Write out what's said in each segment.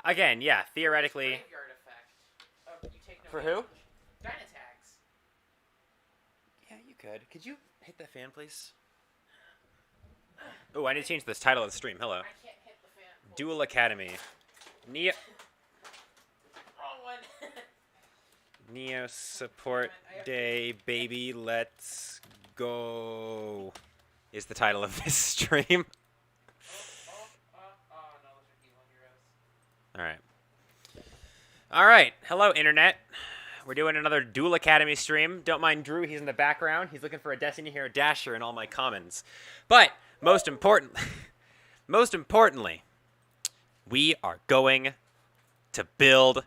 Again, yeah, theoretically. Graveyard effect. Oh, you take no For damage. who? Dynatags. Yeah, you could. Could you hit that fan, please? Oh, I need to change this title of the stream. Hello. I can't hit the fan. Duel Academy. Neo. Wrong one. Neo Support Day, baby. Let's go. Is the title of this stream. No, those are evil heroes. All right. All right. Hello, Internet. We're doing another Duel Academy stream. Don't mind Drew. He's in the background. He's looking for a Destiny Hero Dasher in all my comments. But most importantly, we are going to build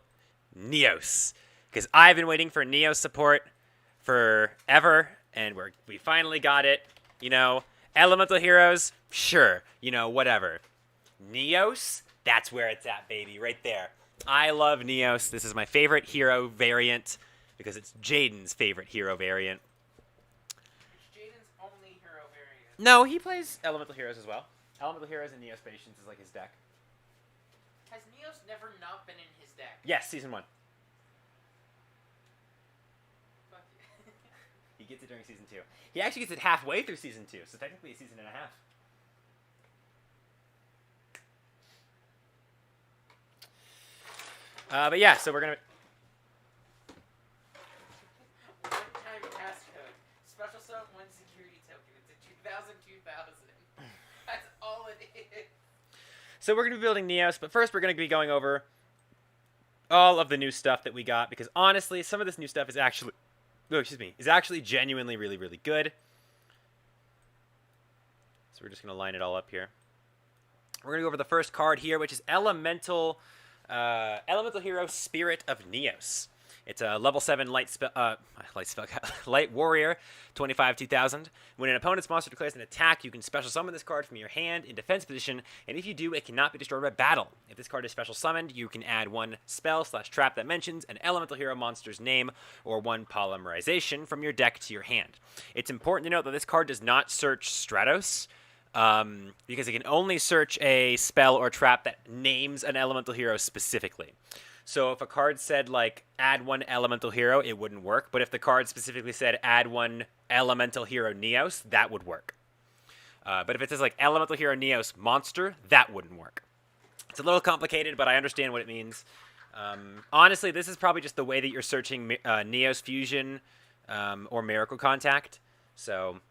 NEOS. Because I've been waiting for NEOS support forever, and we finally got it. You know, Elemental Heroes, sure. You know, whatever. NEOS, that's where it's at, baby, right there. I love NEOS. This is my favorite hero variant because it's Jaden's favorite hero variant. It's Jaden's only hero variant. No, he plays Elemental Heroes as well. Elemental Heroes and Neos Patience is like his deck. Has Neos never not been in his deck? Yes, Season 1. Fuck yeah. He gets it during Season 2. He actually gets it halfway through Season 2, so technically a season and a half. But yeah, so we're going to... One-time passcode. Special summon one security token. It's a 2000. That's all it is. So we're going to be building NEOS, but first we're going to be going over all of the new stuff that we got, because honestly, some of this new stuff is actually... Oh, excuse me. Is actually genuinely really, really good. So we're just going to line it all up here. We're going to go over the first card here, which is Elemental Hero Spirit of NEOS. It's a level 7 light warrior, 25-2000. When an opponent's monster declares an attack, you can special summon this card from your hand in defense position, and if you do, it cannot be destroyed by battle. If this card is special summoned, you can add one spell/trap that mentions an elemental hero monster's name or one polymerization from your deck to your hand. It's important to note that this card does not search Stratos, because it can only search a spell or trap that names an elemental hero specifically. So if a card said, like, add one elemental hero, it wouldn't work. But if the card specifically said, add one elemental hero NEOS, that would work. But if it says, like, elemental hero NEOS monster, that wouldn't work. It's a little complicated, but I understand what it means. Honestly, this is probably just the way that you're searching NEOS Fusion or Miracle Contact. So...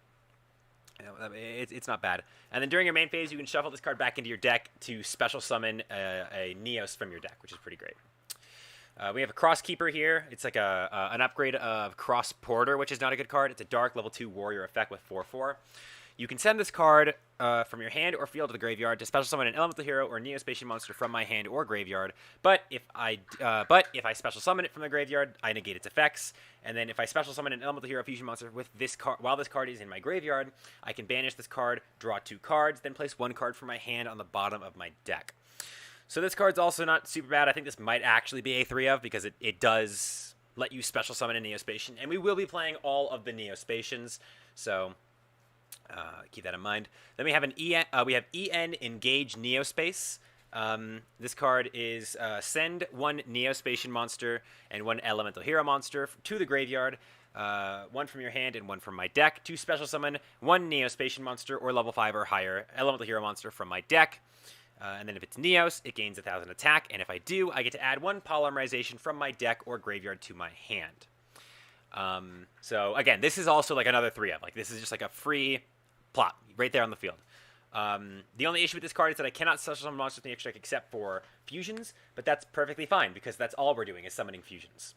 it's not bad. And then during your main phase, you can shuffle this card back into your deck to special summon a NEOS from your deck, which is pretty great. We have a Crosskeeper here. It's like an upgrade of Cross Porter, which is not a good card. It's a dark level 2 warrior effect with 4/4. You can send this card from your hand or field to the graveyard to special summon an elemental hero or Neospatial monster from my hand or graveyard. But if I special summon it from the graveyard, I negate its effects. And then if I special summon an elemental hero fusion monster with this card while this card is in my graveyard, I can banish this card, draw 2 cards, then place 1 card from my hand on the bottom of my deck. So this card's also not super bad. I think this might actually be a 3 of because it does let you special summon a Neospatian, and we will be playing all of the Neospatians. So. Keep that in mind. Then we have EN Engage Neospace. This card is send 1 Neospatian monster and 1 elemental hero monster to the graveyard. 1 from your hand and 1 from my deck to special summon 1 Neospatian monster or level 5 or higher elemental hero monster from my deck. And then if it's Neos, it gains 1000 attack. And if I do, I get to add 1 polymerization from my deck or graveyard to my hand. So again, this is also like another 3 of. Like this is just like a free plot right there on the field. The only issue with this card is that I cannot special summon monsters in the extra deck except for fusions, but that's perfectly fine because that's all we're doing is summoning fusions.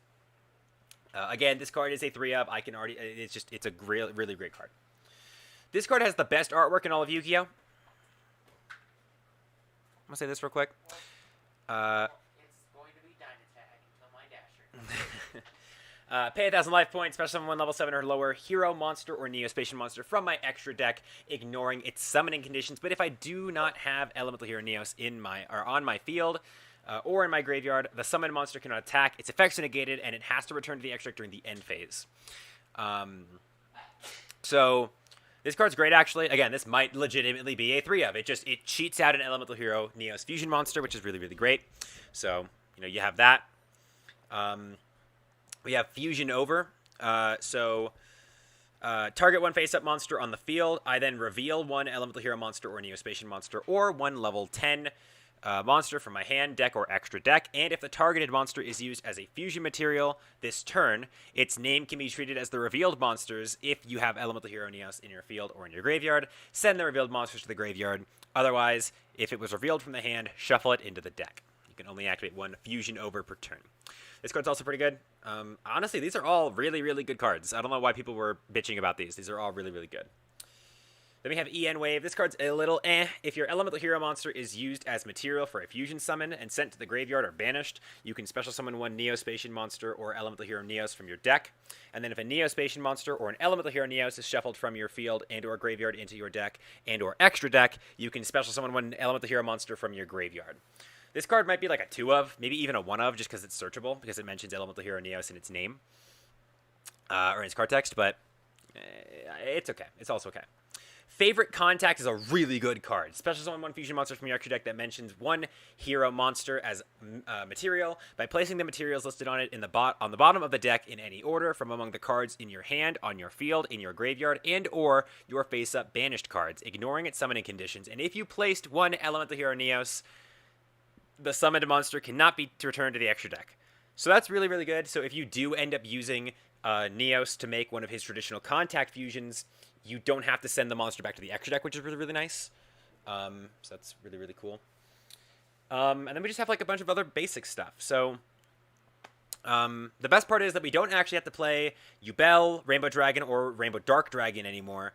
Again, this card is a 3 of. It's a really great card. This card has the best artwork in all of Yu-Gi-Oh! I'm gonna say this real quick. It's going to be Dynatag until my Dasher. Pay 1,000 life points, special summon 1 level 7 or lower hero monster or Neospatial monster from my extra deck, ignoring its summoning conditions. But if I do not have Elemental Hero Neos on my field or in my graveyard, the summoned monster cannot attack. Its effects are negated, and it has to return to the extra deck during the end phase. So This card's great, actually. Again, this might legitimately be a 3 of. It cheats out an Elemental Hero NEOS Fusion monster, which is really, really great. So, you have that. We have Fusion Over. Target one face-up monster on the field. I then reveal one Elemental Hero monster or Neospatian monster or one level 10 monster from my hand, deck, or extra deck. And if the targeted monster is used as a fusion material this turn, its name can be treated as the revealed monsters if you have Elemental Hero Neos in your field or in your graveyard. Send the revealed monsters to the graveyard. Otherwise, if it was revealed from the hand, shuffle it into the deck. You can only activate one Fusion Over per turn. This card's also pretty good. Honestly, these are all really, really good cards. I don't know why people were bitching about these. These are all really, really good. Then we have EN Wave. This card's a little eh. If your Elemental Hero monster is used as material for a fusion summon and sent to the graveyard or banished, you can special summon one Neospatian monster or Elemental Hero Neos from your deck. And then if a Neospatian monster or an Elemental Hero Neos is shuffled from your field and or graveyard into your deck and or extra deck, you can special summon one Elemental Hero monster from your graveyard. This card might be like a 2 of, maybe even a 1 of, just because it's searchable, because it mentions Elemental Hero Neos in its name, or in its card text, but it's okay. It's also okay. Favorite Contact is a really good card. Special summon one fusion monster from your extra deck that mentions one hero monster as material by placing the materials listed on it on the bottom of the deck in any order from among the cards in your hand, on your field, in your graveyard, and or your face-up banished cards, ignoring its summoning conditions. And if you placed one Elemental Hero Neos, the summoned monster cannot be returned to the extra deck. So that's really, really good. So if you do end up using Neos to make one of his traditional contact fusions, you don't have to send the monster back to the extra deck, which is really, really nice. So that's really, really cool. And then we just have like a bunch of other basic stuff. So the best part is that we don't actually have to play Yubel, Rainbow Dragon, or Rainbow Dark Dragon anymore.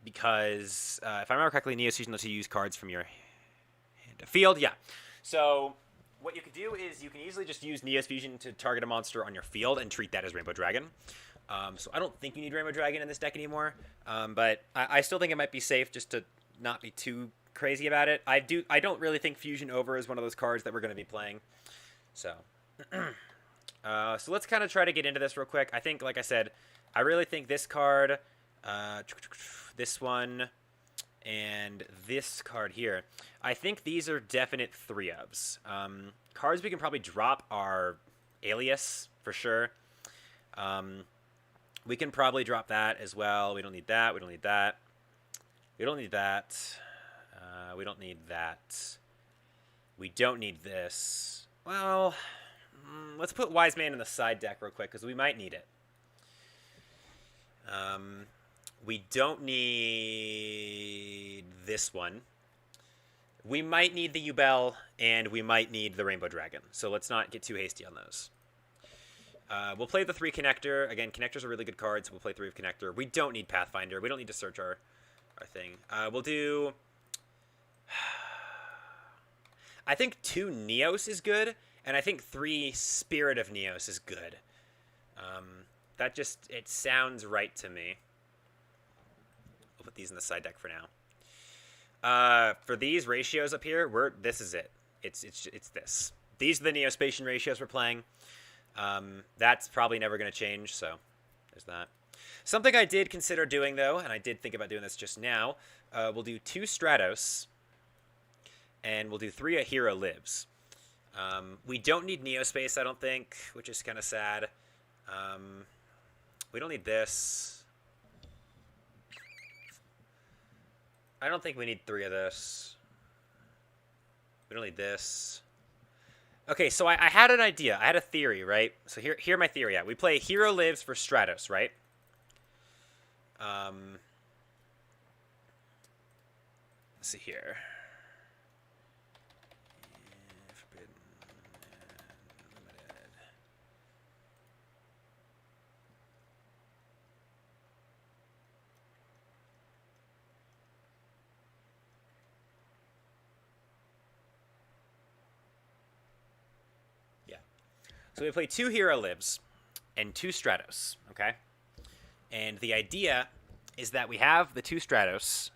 Because if I remember correctly, Neos Fusion lets you use cards from your field, yeah. So what you can do is you can easily just use Neos Fusion to target a monster on your field and treat that as Rainbow Dragon. So I don't think you need Rainbow Dragon in this deck anymore, but I still think it might be safe just to not be too crazy about it. I don't really think Fusion Over is one of those cards that we're going to be playing. So, so let's kind of try to get into this real quick. I think, like I said, I really think this card, this one, and this card here, I think these are definite 3-ofs. Cards we can probably drop are Alias, for sure. We can probably drop that as well. We don't need that. We don't need that. We don't need that. We don't need that. We don't need this. Well, let's put Wise Man in the side deck real quick, because we might need it. We don't need this one. We might need the Yubel, and we might need the Rainbow Dragon. So let's not get too hasty on those. We'll play the 3 Connector. Again, Connectors are really good cards. We'll play 3 of Connector. We don't need Pathfinder. We don't need to search our thing. We'll do... I think 2 Neos is good, and I think 3 Spirit of Neos is good. That just... it sounds right to me. We'll put these in the side deck for now. For these ratios up here, this is it. It's this. These are the Neospatian ratios we're playing. That's probably never going to change, so there's that. Something I did consider doing, though, and I did think about doing this just now, we'll do 2 Stratos, and we'll do 3 A Hero Lives. We don't need Neospace, I don't think, which is kind of sad. We don't need this. I don't think we need 3 of this. We don't need this. Okay, so I had an idea. I had a theory, right? So here my theory at. We play Hero Lives for Stratos, right? Let's see here. Forbidden and limited. Yeah. So we play 2 Hero Lives and 2 Stratos, okay? And the idea is that we have the 2 Stratos,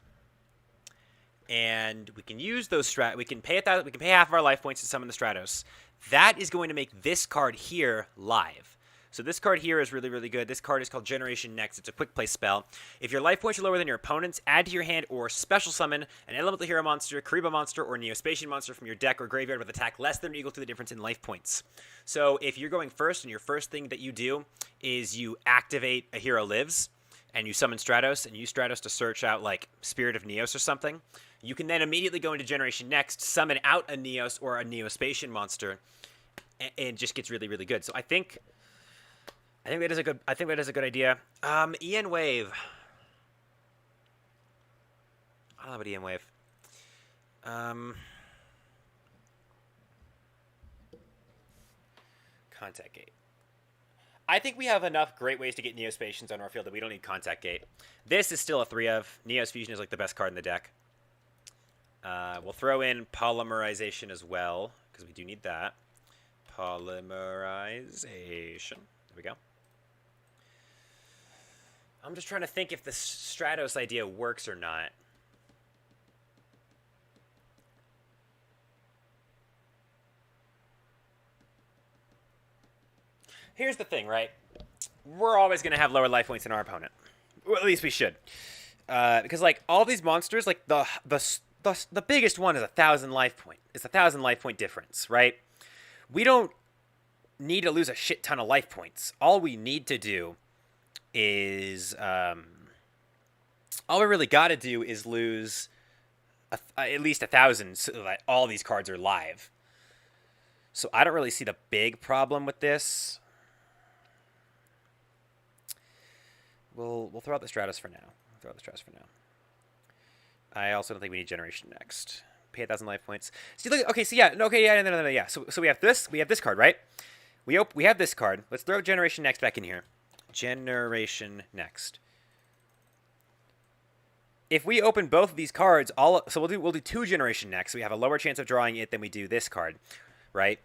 and we can use those we can pay half of our life points to summon the Stratos. That is going to make this card here live. So this card here is really, really good. This card is called Generation Next. It's a quick play spell. If your life points are lower than your opponent's, add to your hand or special summon an Elemental Hero monster, Kariba monster, or Neospatian monster from your deck or graveyard with attack less than or equal to the difference in life points. So if you're going first and your first thing that you do is you activate a hero lives and you summon Stratos and use Stratos to search out like Spirit of Neos or something, you can then immediately go into Generation Next, summon out a Neos or a Neospatian monster, and it just gets really, really good. So I think that is a good. I think that is a good idea. EN Wave. I don't know about EN Wave. Contact Gate. I think we have enough great ways to get Neospatians on our field that we don't need Contact Gate. This is still a 3 of. Neos Fusion is like the best card in the deck. We'll throw in Polymerization as well, because we do need that. Polymerization. There we go. I'm just trying to think if the Stratos idea works or not. Here's the thing, right? We're always going to have lower life points than our opponent. Well, at least we should. Because, like, all these monsters, like, the biggest one is 1,000 life point. It's 1,000 life point difference, right? We don't need to lose a shit ton of life points. All we need to do is all we really got to do is lose at least 1,000 so that all these cards are live. So I don't really see the big problem with this. We'll throw out the Stratos for now. I also don't think we need Generation Next. Pay 1,000 life points. See, look. Okay, so yeah, no, yeah. So we have this. We have this card, right? We have this card. Let's throw Generation Next back in here. Generation Next. If we open both of these cards, so we'll do 2 Generation Next. So we have a lower chance of drawing it than we do this card, right?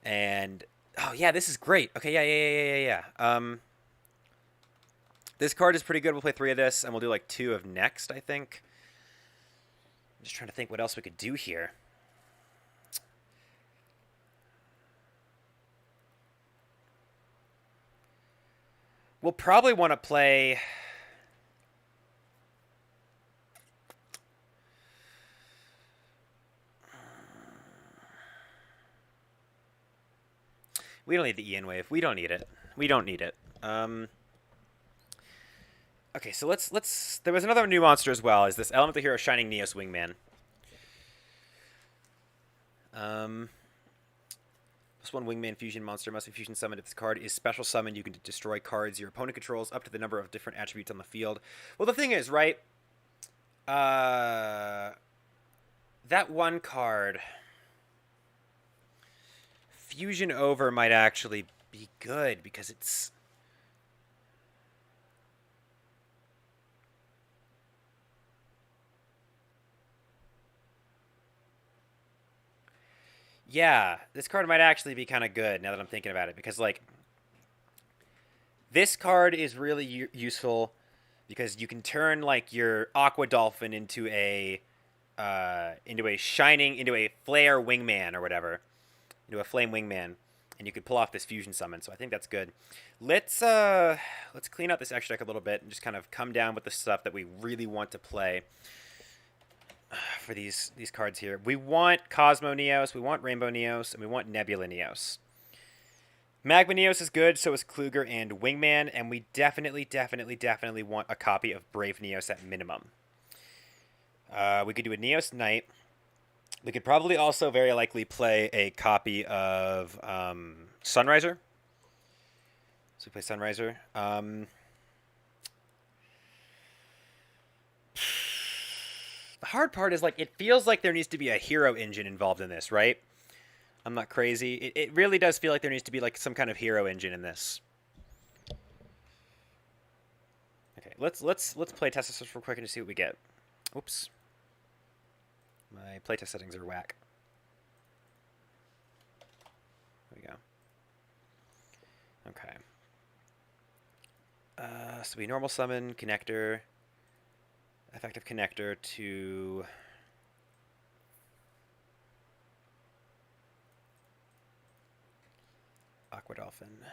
And oh yeah, this is great. Okay, yeah. This card is pretty good. We'll play 3 of this, and we'll do like 2 of Next, I think. I'm just trying to think what else we could do here. We'll probably want to play... We don't need the EN Wave. We don't need it. Okay, so let's... There was another new monster as well. Is this Elemental Hero Shining Neos Wingman. Plus 1 Wingman Fusion monster must be Fusion summoned. If this card is special summoned, you can destroy cards your opponent controls up to the number of different attributes on the field. Well, the thing is, right? That one card... Fusion Over might actually be good because it's... Yeah, this card might actually be kind of good now that I'm thinking about it because, like, this card is really useful because you can turn, like, your Aqua Dolphin into a flare wingman or whatever. Into a flame wingman, and you could pull off this fusion summon. So I think that's good. Let's clean out this extra deck a little bit and just kind of come down with the stuff that we really want to play for these cards here. We want Cosmo Neos, we want Rainbow Neos, and we want Nebula Neos. Magma Neos is good, so is Kluger and Wingman, and we definitely want a copy of Brave Neos at minimum. We could do a Neos Knight. We could probably also very likely play a copy of Sunriser. So we play Sunriser. The hard part is, like, it feels like there needs to be a hero engine involved in this, right? I'm not crazy. It really does feel like there needs to be, like, some kind of hero engine in this. Okay, let's play test this real quick and just see what we get. Oops. My playtest settings are whack. There we go. Okay. So we normal summon connector, effective connector to Aqua Dolphin.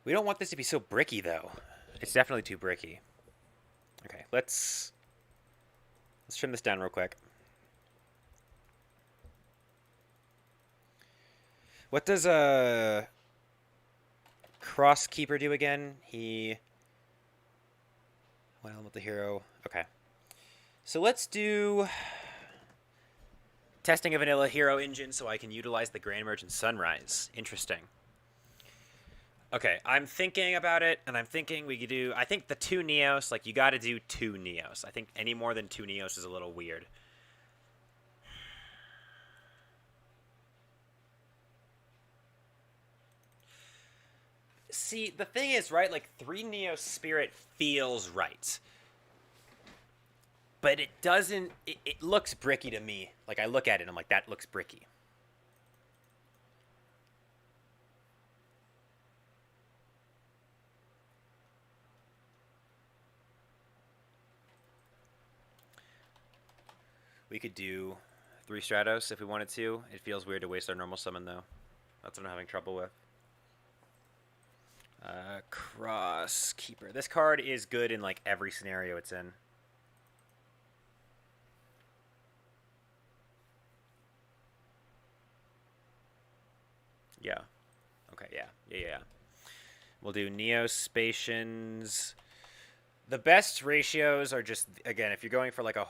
We don't want this to be so bricky, though. It's definitely too bricky. Okay, let's trim this down real quick. What does a Cross Keeper do again? One elemental hero. Okay. So let's do testing a vanilla hero engine so I can utilize the Grand Merchant Sunrise. Interesting. Okay, I'm thinking about it, and I'm thinking we could do... I think the 2 NEOS, like, you gotta do 2 NEOS. I think any more than 2 NEOS is a little weird. See, the thing is, right, like, 3 NEOS Spirit feels right. But it doesn't... It looks bricky to me. Like, I look at it, and I'm like, that looks bricky. We could do 3 Stratos if we wanted to. It feels weird to waste our normal summon, though. That's what I'm having trouble with. Cross Keeper. This card is good in, like, every scenario it's in. Yeah. Okay, yeah. We'll do Neospacians. The best ratios are just, again, if you're going for, like, a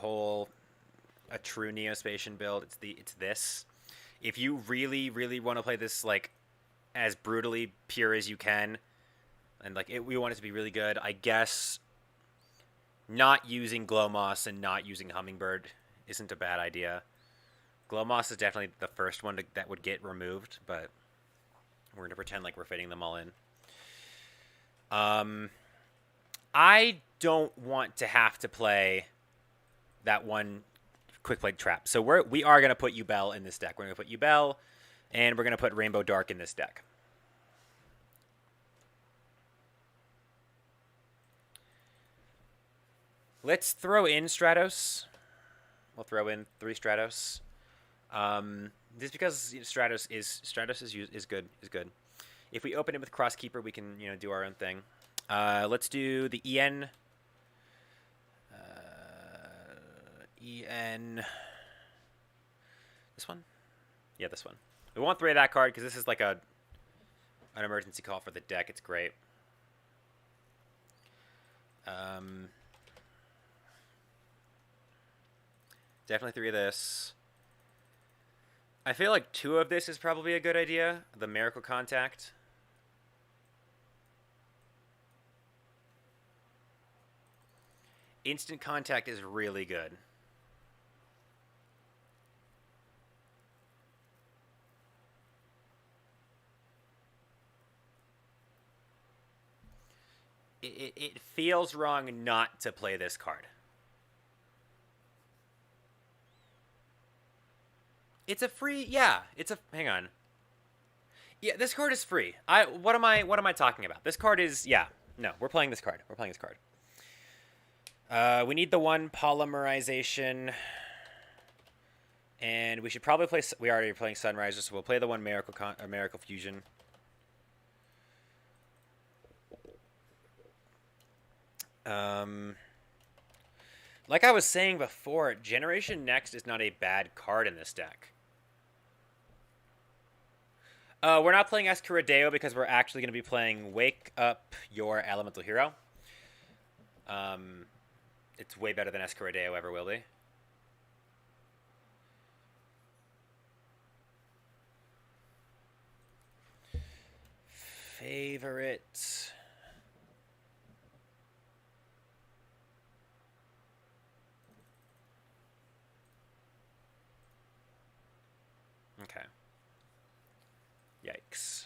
true Neospatian build, it's this. If you really, really want to play this, like, as brutally pure as you can, and, like, we want it to be really good, I guess not using Glowmoss and not using Hummingbird isn't a bad idea. Glowmoss is definitely the first one that would get removed, but we're going to pretend like we're fitting them all in. I don't want to have to play that one quick play trap. So we are going to put Yubel in this deck. We're going to put Yubel, and we're going to put Rainbow Dark in this deck. Let's throw in Stratos. We'll throw in 3 Stratos. Just because Stratos is good. If we open it with Cross Keeper, we can do our own thing. Let's do the EN. This one? Yeah, this one. We want 3 of that card because this is like an emergency call for the deck. It's great. Definitely 3 of this. I feel like 2 of this is probably a good idea. The Miracle Contact. Instant Contact is really good. It feels wrong not to play this card. It's a free, yeah. Hang on. Yeah, this card is free. What am I talking about? This card is, yeah. No, we're playing this card. We need the 1 Polymerization, and we should probably play. We already are playing Sunriser, so we'll play the 1 Miracle Fusion. Like I was saying before, Generation Next is not a bad card in this deck. We're not playing Escurideo because we're actually going to be playing Wake Up Your Elemental Hero. It's way better than Escurideo ever will be. Favorite. Okay. Yikes.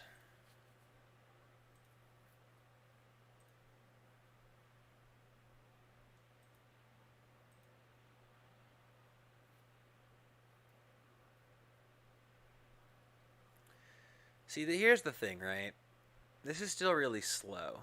See, here's the thing, right? This is still really slow.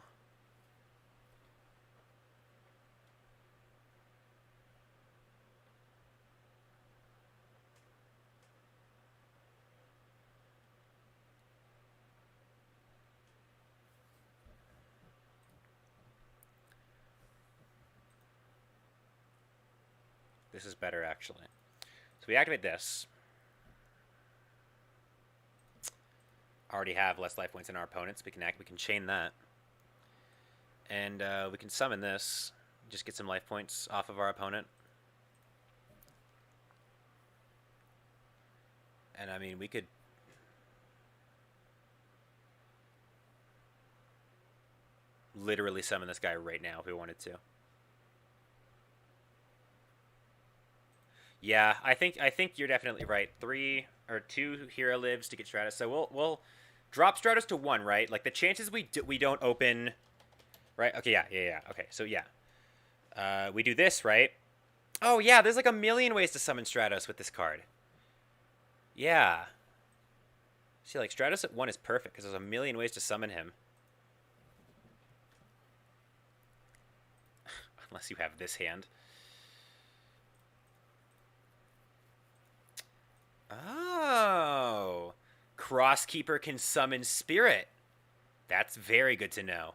this is better, actually. So we activate this. Already have less life points than our opponents. We can chain that. And we can summon this. Just get some life points off of our opponent. And I mean, we could... literally summon this guy right now if we wanted to. Yeah, I think you're definitely right. 3 or 2 hero lives to get Stratos. So we'll drop Stratos to 1, right? Like the chances we don't open, right? Okay, yeah. Okay, so yeah, we do this, right? Oh yeah, there's like a million ways to summon Stratos with this card. Yeah. See, like Stratos at 1 is perfect because there's a million ways to summon him. Unless you have this hand. Oh. Crosskeeper can summon Spirit. That's very good to know.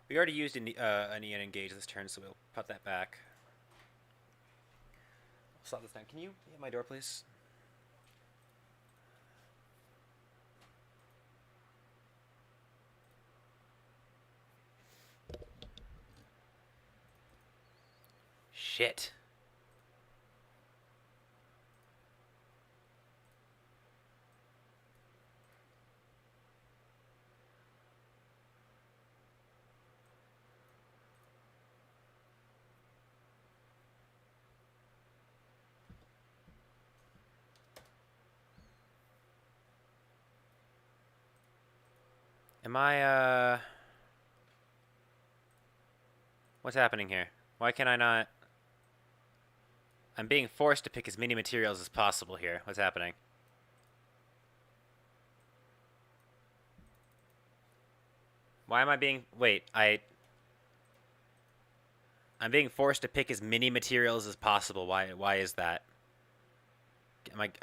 We already used an Neon Engage this turn, so we'll put that back. I'll stop this down. Can you hit my door, please? Shit. Am I, what's happening here? Why can I not... I'm being forced to pick as many materials as possible here. What's happening? Why am I being... Wait, I'm being forced to pick as many materials as possible. Why is that?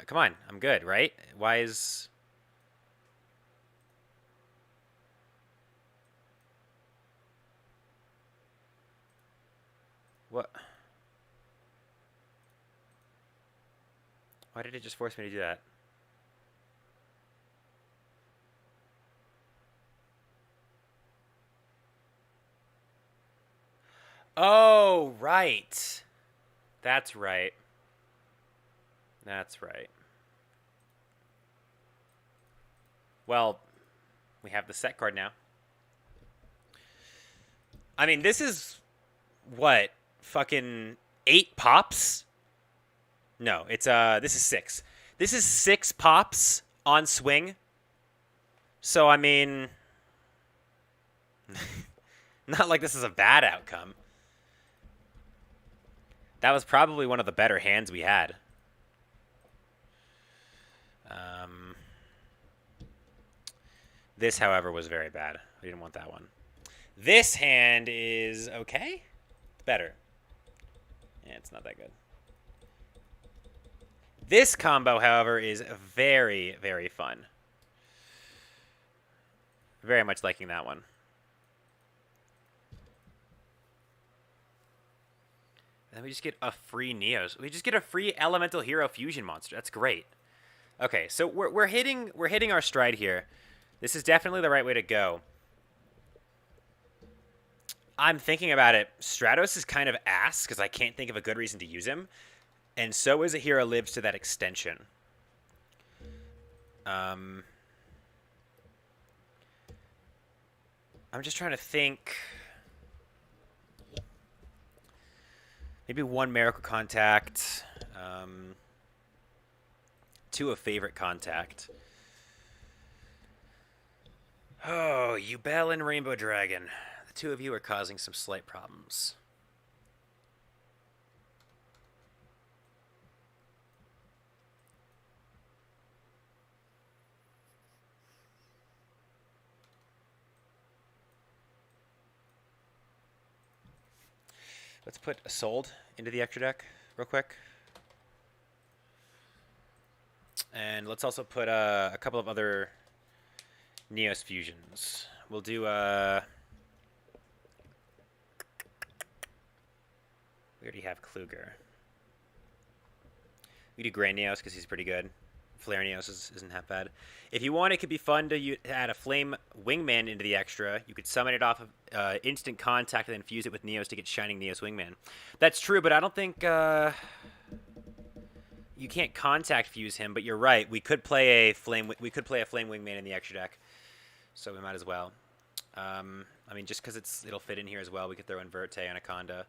Come on, I'm good, right? Why is... What? Why did it just force me to do that? Oh, right. That's right. That's right. Well, we have the set card now. I mean, this is... What? Fucking 8 pops? No, it's this is 6. This is 6 pops on swing. So I mean, not like this is a bad outcome. That was probably one of the better hands we had. This, however, was very bad. We didn't want that one. This hand is okay. Better. Yeah, it's not that good. This combo, however, is very, very fun. Very much liking that one. And then we just get a free NEOS. We just get a free Elemental Hero Fusion monster. That's great. Okay, so we're hitting our stride here. This is definitely the right way to go. I'm thinking about it. Stratos is kind of ass because I can't think of a good reason to use him. And so is a hero lives to that extension. I'm just trying to think. Maybe one Miracle Contact. Two a Favorite Contact. Oh, Yubel and Rainbow Dragon. The two of you are causing some slight problems. Let's put a Sold into the extra deck real quick. And let's also put a couple of other NEOS fusions. We'll do we already have Kluger. We do Grand NEOS because he's pretty good. Flare NEOS isn't half bad. If you want, it could be fun to add a Flame Wingman into the extra. You could summon it off of Instant Contact and then fuse it with NEOS to get Shining NEOS Wingman. That's true, but I don't think you can't Contact fuse him. But you're right. We could play a Flame Wingman in the extra deck, so we might as well. I mean, just because it'll fit in here as well, we could throw in Verte, Anaconda.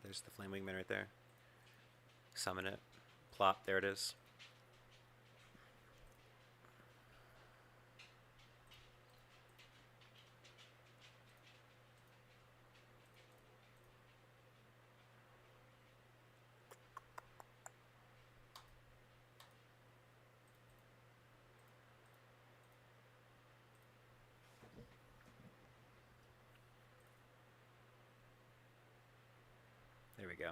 There's the Flame Wingman right there. Summon it. Plop. There it is. There we go.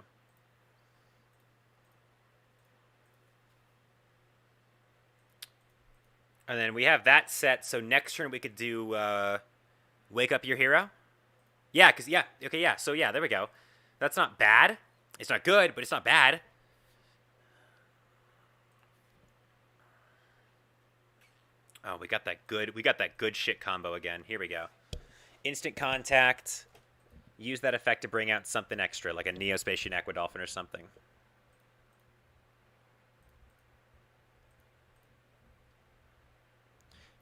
And then we have that set, so next turn we could do Wake Up Your Hero. Yeah, because, yeah, okay, yeah. So, yeah, there we go. That's not bad. It's not good, but it's not bad. Oh, we got that good shit combo again. Here we go. Instant Contact. Use that effect to bring out something extra, like a Neospatian Aquadolphin or something.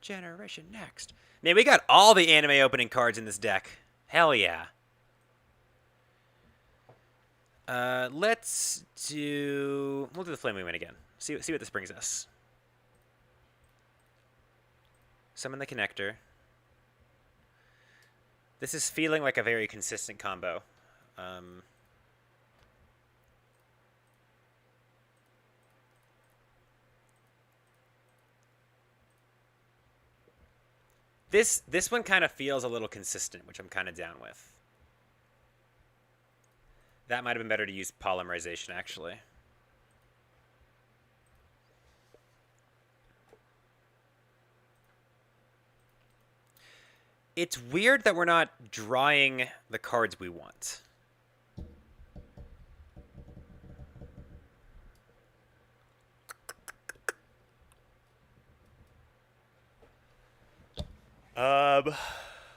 Generation Next. Man, we got all the anime opening cards in this deck. Hell yeah. We'll do the Flame Wingman again. See what this brings us. Summon the Connector. This is feeling like a very consistent combo. This one kind of feels a little consistent, which I'm kind of down with. That might have been better to use Polymerization, actually. It's weird that we're not drawing the cards we want.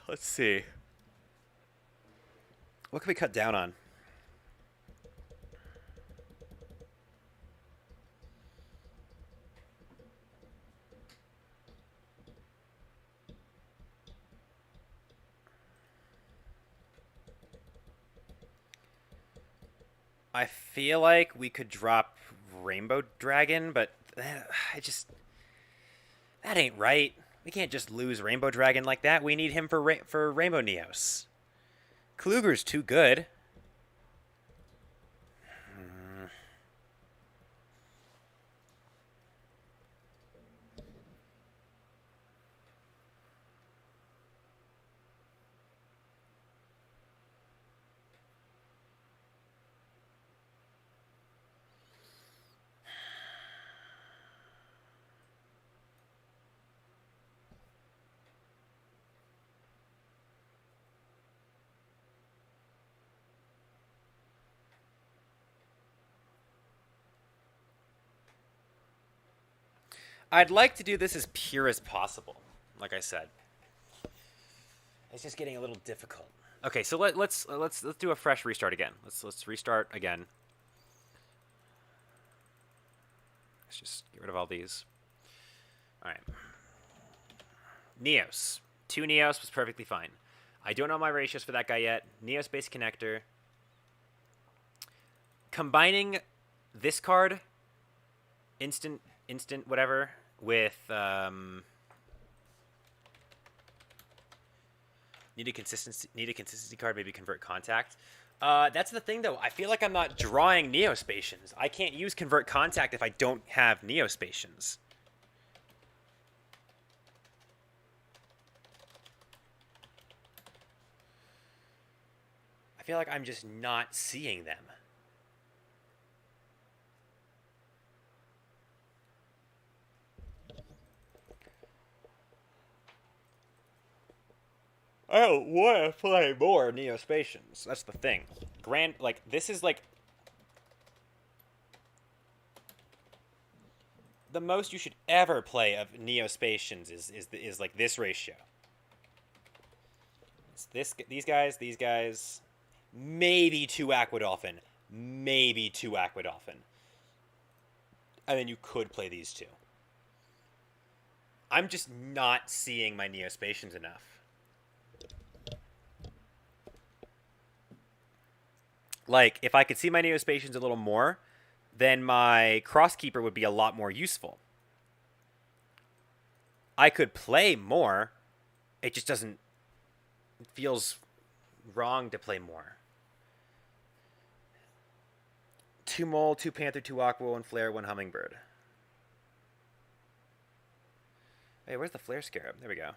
Let's see. What can we cut down on? I feel like we could drop Rainbow Dragon, but that ain't right. We can't just lose Rainbow Dragon like that. We need him for Rainbow Neos. Kluger's too good. I'd like to do this as pure as possible, like I said. It's just getting a little difficult. Okay, so let's do a fresh restart again. Let's restart again. Let's just get rid of all these. All right. NEOS. 2 NEOS was perfectly fine. I don't know my ratios for that guy yet. NEOS base connector. Combining this card, instant whatever, with need a consistency card, maybe convert contact. That's the thing though. I feel like I'm not drawing Neospatians. I can't use convert contact if I don't have Neospatians. I feel like I'm just not seeing them. I don't want to play more Neospatians. That's the thing. This is like the most you should ever play of Neospatians is like this ratio. It's these guys, maybe 2 Aquadolphin, maybe 2 Aquadolphin. And then you could play these 2. I'm just not seeing my Neospatians enough. Like, if I could see my Neospatians a little more, then my Crosskeeper would be a lot more useful. I could play more. It just doesn't... It feels wrong to play more. 2 Mole, 2 Panther, 2 Aqua, 1 Flare, 1 Hummingbird. Hey, where's the Flare Scarab? There we go.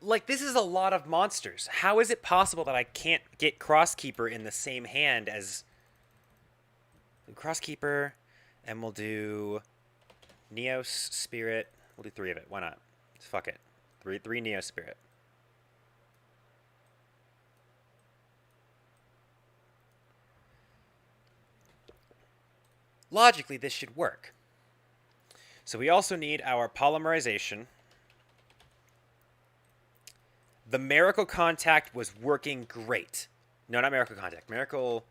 Like, this is a lot of monsters. How is it possible that I can't get Crosskeeper in the same hand as... Crosskeeper, and we'll do... Neos, Spirit. We'll do 3 of it. Why not? Fuck it. 3 Neos, Spirit. Logically, this should work. So we also need our Polymerization. The Miracle Contact was working great. No, not Miracle Contact. Miracle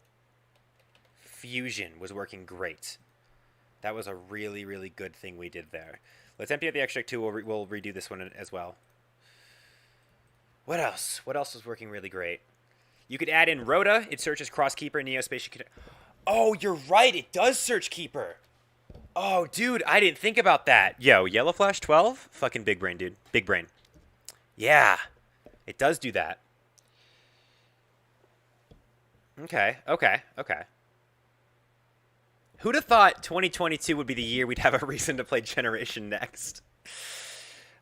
Fusion was working great. That was a really, really good thing we did there. Let's empty out the extract too. We'll redo this one as well. What else? What else was working really great? You could add in Rhoda. It searches Crosskeeper and Neospatial. Oh, you're right. It does search Keeper. Oh, dude, I didn't think about that. Yo, Yellow Flash 12? Fucking big brain, dude. Big brain. Yeah. It does do that. Okay. Who'd have thought 2022 would be the year we'd have a reason to play Generation next?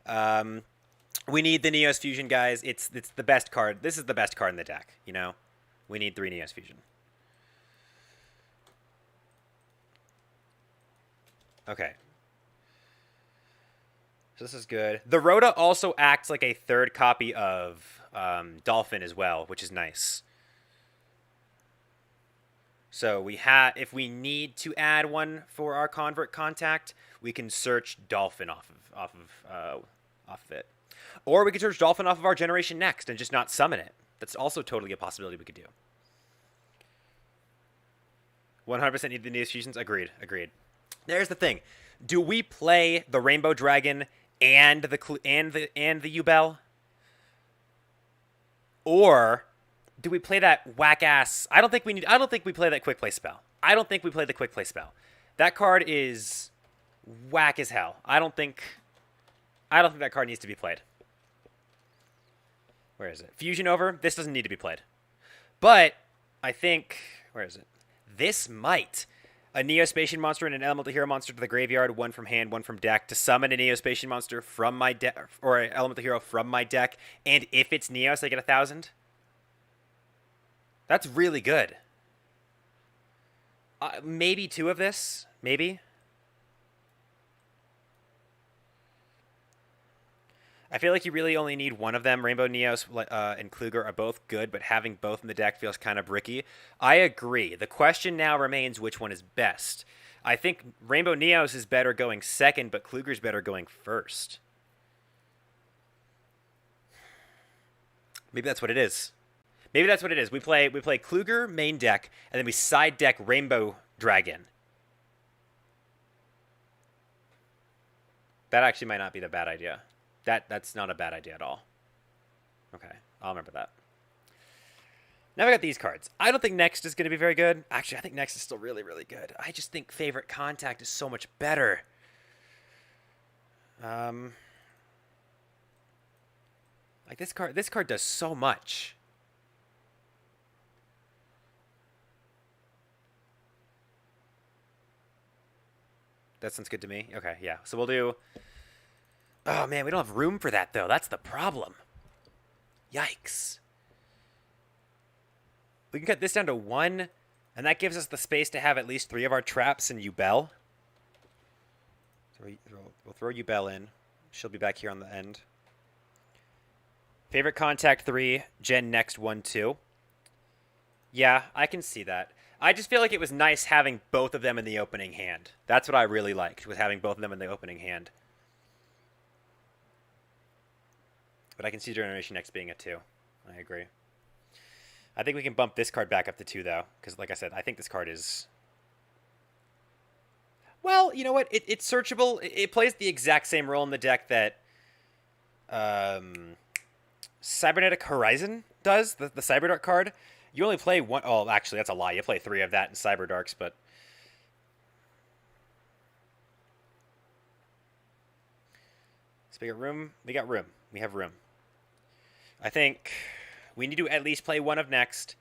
We need the Neos Fusion, guys. It's the best card. This is the best card in the deck, you know? We need 3 Neos Fusion. Okay. So this is good. The Rhoda also acts like a 3rd copy of Dolphin as well, which is nice. So if we need to add one for our Convert Contact, we can search Dolphin off of it. Or we could search Dolphin off of our Generation next and just not summon it. That's also totally a possibility we could do. 100% need the Neos Fusions? Agreed. There's the thing. Do we play the Rainbow Dragon and the Ubel? Or do we play that whack ass? I don't think we play that quick play spell. I don't think we play the quick play spell. That card is whack as hell. I don't think that card needs to be played. Where is it? Fusion over. This doesn't need to be played. But I think, where is it? This might. A Neospatian monster and an Elemental Hero monster to the graveyard, 1 from hand, 1 from deck, to summon a Neospatian monster from my deck, or an Elemental Hero from my deck, and if it's Neos, I get 1,000. That's really good. Maybe 2 of this, maybe. I feel like you really only need 1 of them. Rainbow Neos and Kluger are both good, but having both in the deck feels kind of bricky. I agree. The question now remains which one is best. I think Rainbow Neos is better going second, but Kluger's better going first. Maybe that's what it is. Maybe that's what it is. We play Kluger main deck, and then we side deck Rainbow Dragon. That actually might not be the bad idea. That's not a bad idea at all. Okay, I'll remember that. Now we got these cards. I don't think Next is going to be very good. Actually, I think Next is still really, really good. I just think Favorite Contact is so much better. Like this card does so much. That sounds good to me. Okay, yeah. So we'll do... Oh, man, we don't have room for that, though. That's the problem. Yikes. We can cut this down to 1, and that gives us the space to have at least 3 of our traps in Ubel. So we'll throw Ubel in. She'll be back here on the end. Favorite Contact 3, Gen Next 1, 2. Yeah, I can see that. I just feel like it was nice having both of them in the opening hand. That's what I really liked, was having both of them in the opening hand. But I can see Generation X being a 2. I agree. I think we can bump this card back up to 2, though. Because, like I said, I think this card is... Well, you know what? It's searchable. It plays the exact same role in the deck that Cybernetic Horizon does, the Cyberdark card. You only play 1... Oh, actually, that's a lie. You play 3 of that in Cyberdarks, but... So we got room. We got room. We have room. I think we need to at least play 1 of Next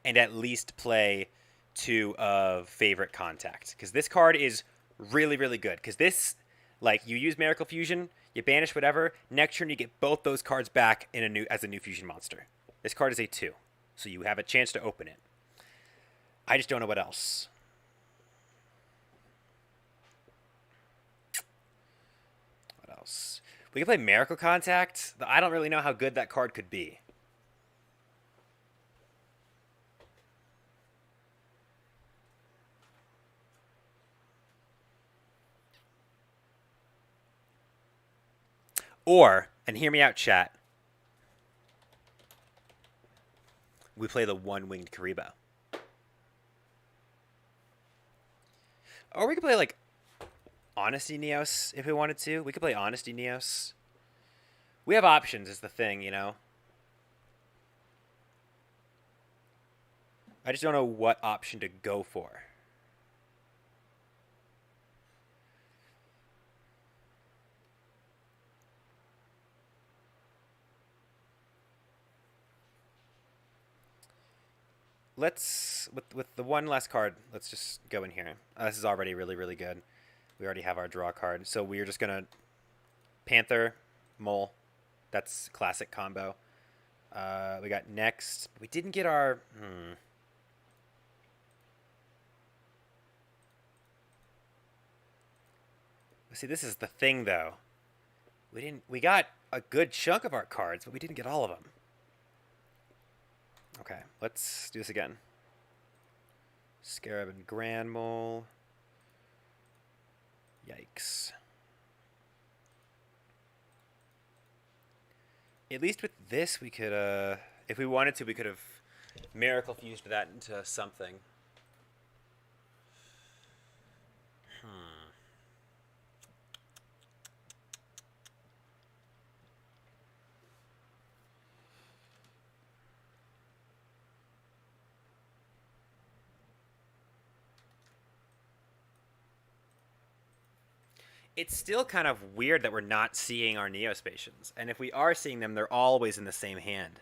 and at least play 2 of Favorite Contact. Because this card is really, really good. Because this, like, you use Miracle Fusion, you banish whatever, next turn you get both those cards back in as a new fusion monster. This card is a 2. So you have a chance to open it. I just don't know what else. What else? We can play Miracle Contact. I don't really know how good that card could be. Or, and hear me out, chat, we play the one-winged Karibo. Or we could play, like, Honesty Neos if we wanted to. We could play Honesty Neos. We have options is the thing, you know? I just don't know what option to go for. Let's, with the one last card, let's just go in here. This is already really, really good. We already have our draw card. So we're just going to Panther, Mole. That's classic combo. We got Next. We didn't get our... See, this is the thing, though. We got a good chunk of our cards, but we didn't get all of them. Okay, let's do this again. Scarab and Grand Mole. Yikes. At least with this, we could, if we wanted to, we could have Miracle Fused that into something. It's still kind of weird that we're not seeing our Neospatians. And if we are seeing them, they're always in the same hand.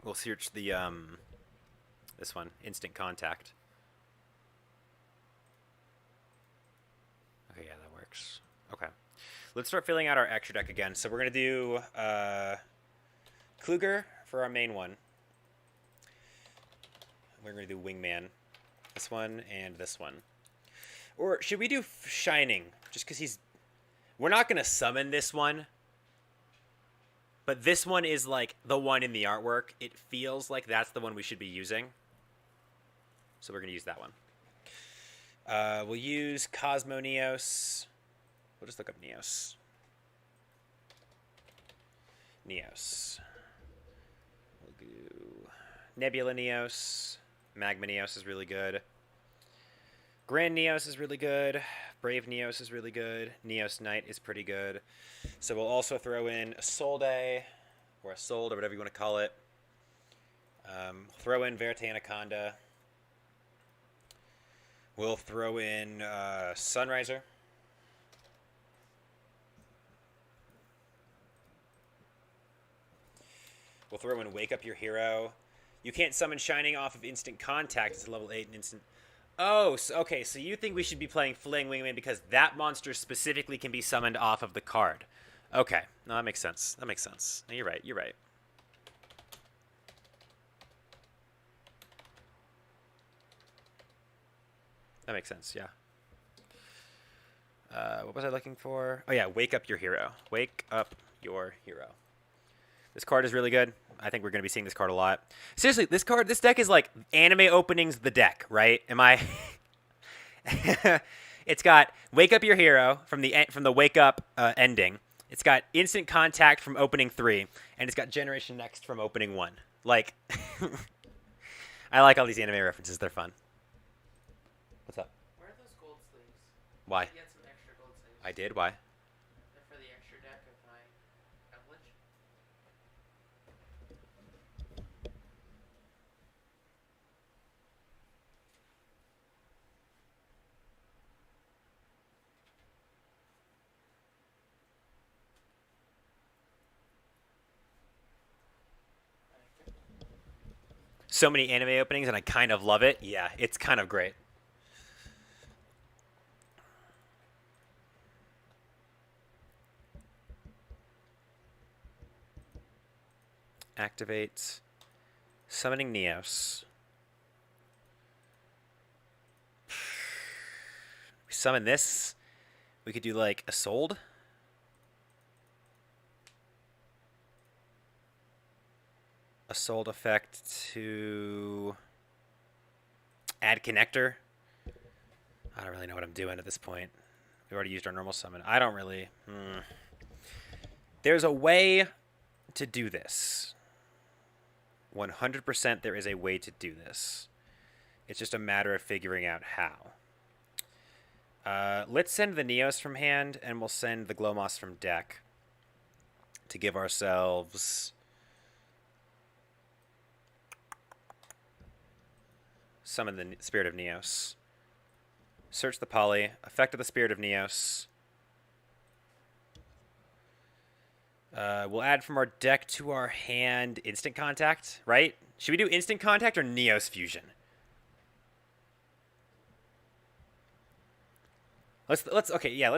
We'll search the, this one, Instant Contact. Okay, yeah, that works. Okay. Let's start filling out our extra deck again. So we're going to do Kluger for our main one. We're going to do Wingman. This one and this one. Or should we do Shining? Just because he's... We're not going to summon this one. But this one is like the one in the artwork. It feels like that's the one we should be using. So we're going to use that one. We'll use Cosmo Neos. We'll just look up Neos. Neos. We'll do Nebula Neos. Magma Neos is really good. Grand Neos is really good. Brave Neos is really good. Neos Knight is pretty good. So we'll also throw in a Solde, or a Sold, or whatever you want to call it. Throw in Verte Anaconda. We'll throw in Sunriser. We'll throw in Wake Up Your Hero. You can't summon Shining off of instant contact. It's level 8 and instant. Oh, so, okay. So you think we should be playing Flaying Wingman because that monster specifically can be summoned off of the card. Okay. No, that makes sense. That makes sense. No, you're right. You're right. That makes sense, yeah. What was I looking for? Oh, yeah, Wake Up Your Hero. Wake Up Your Hero. This card is really good. I think we're going to be seeing this card a lot. Seriously, this deck is like anime openings the deck, right? Am I... It's got Wake Up Your Hero from the Wake Up ending. It's got Instant Contact from opening 3. And it's got Generation Next from opening 1. Like... I like all these anime references. They're fun. What's up? Where are those gold sleeves? Why? You get some extra gold sleeves. I did? Why? They're for the extra deck of my Evelage. So many anime openings, and I kind of love it. Yeah, it's kind of great. Activate. Summoning Neos. We summon this. We could do like a Sold. A Sold effect to add connector. I don't really know what I'm doing at this point. We already used our normal summon. I don't really... There's a way to do this. 100% there is a way to do this. It's just a matter of figuring out how. Let's send the Neos from hand, and we'll send the Glowmoss from deck to give ourselves... Summon the Spirit of Neos. Search the poly. Effect of the Spirit of Neos. We'll add from our deck to our hand Instant Contact, right? Should we do Instant Contact or Neos Fusion? Let's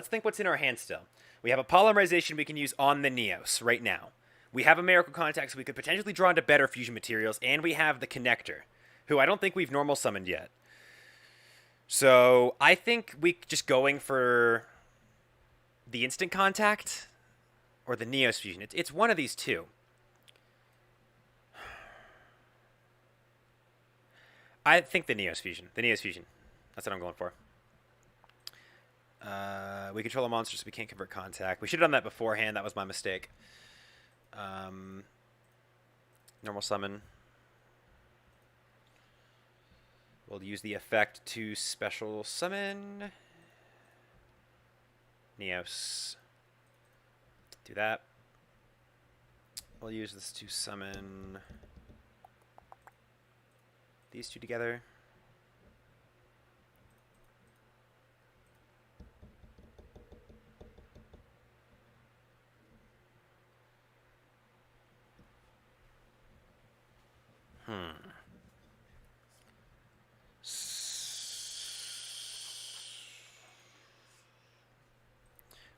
think what's in our hand still. We have a Polymerization we can use on the Neos right now. We have a Miracle Contact, so we could potentially draw into better fusion materials, and we have the Connector, who I don't think we've normal summoned yet. So I think we just going for the Instant Contact or the Neos Fusion. It's one of these two. I think the Neos Fusion. The Neos Fusion. That's what I'm going for. We control a monster, so we can't convert contact. We should have done that beforehand. That was my mistake. Normal summon. We'll use the effect to special summon Neos. Do that. We'll use this to summon these two together.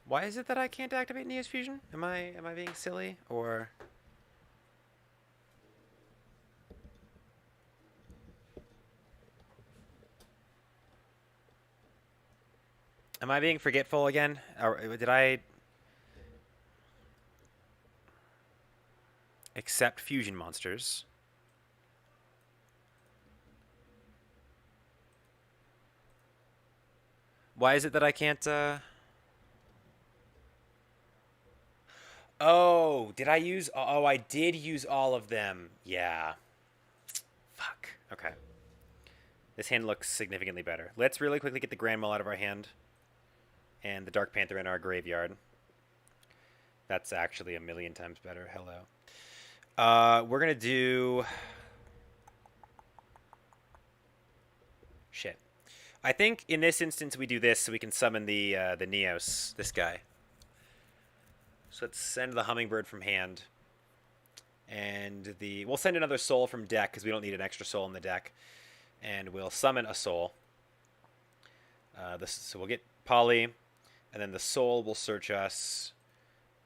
Why is it that I can't activate Neos Fusion? Am I being silly, or am I being forgetful again? Or did I? except fusion monsters. Why is it that I can't, Oh, did I use... Oh, I did use all of them. Yeah. Fuck. Okay. This hand looks significantly better. Let's really quickly get the Grand Mole out of our hand. And the Dark Panther in our graveyard. That's actually a million times better. Hello. We're going to do... Shit. I think in this instance we do this so we can summon the NEOS, this guy. So let's send the Hummingbird from hand. And we'll send another soul from deck because we don't need an extra soul in the deck. And we'll summon a soul. So we'll get Poly, and then the soul will search us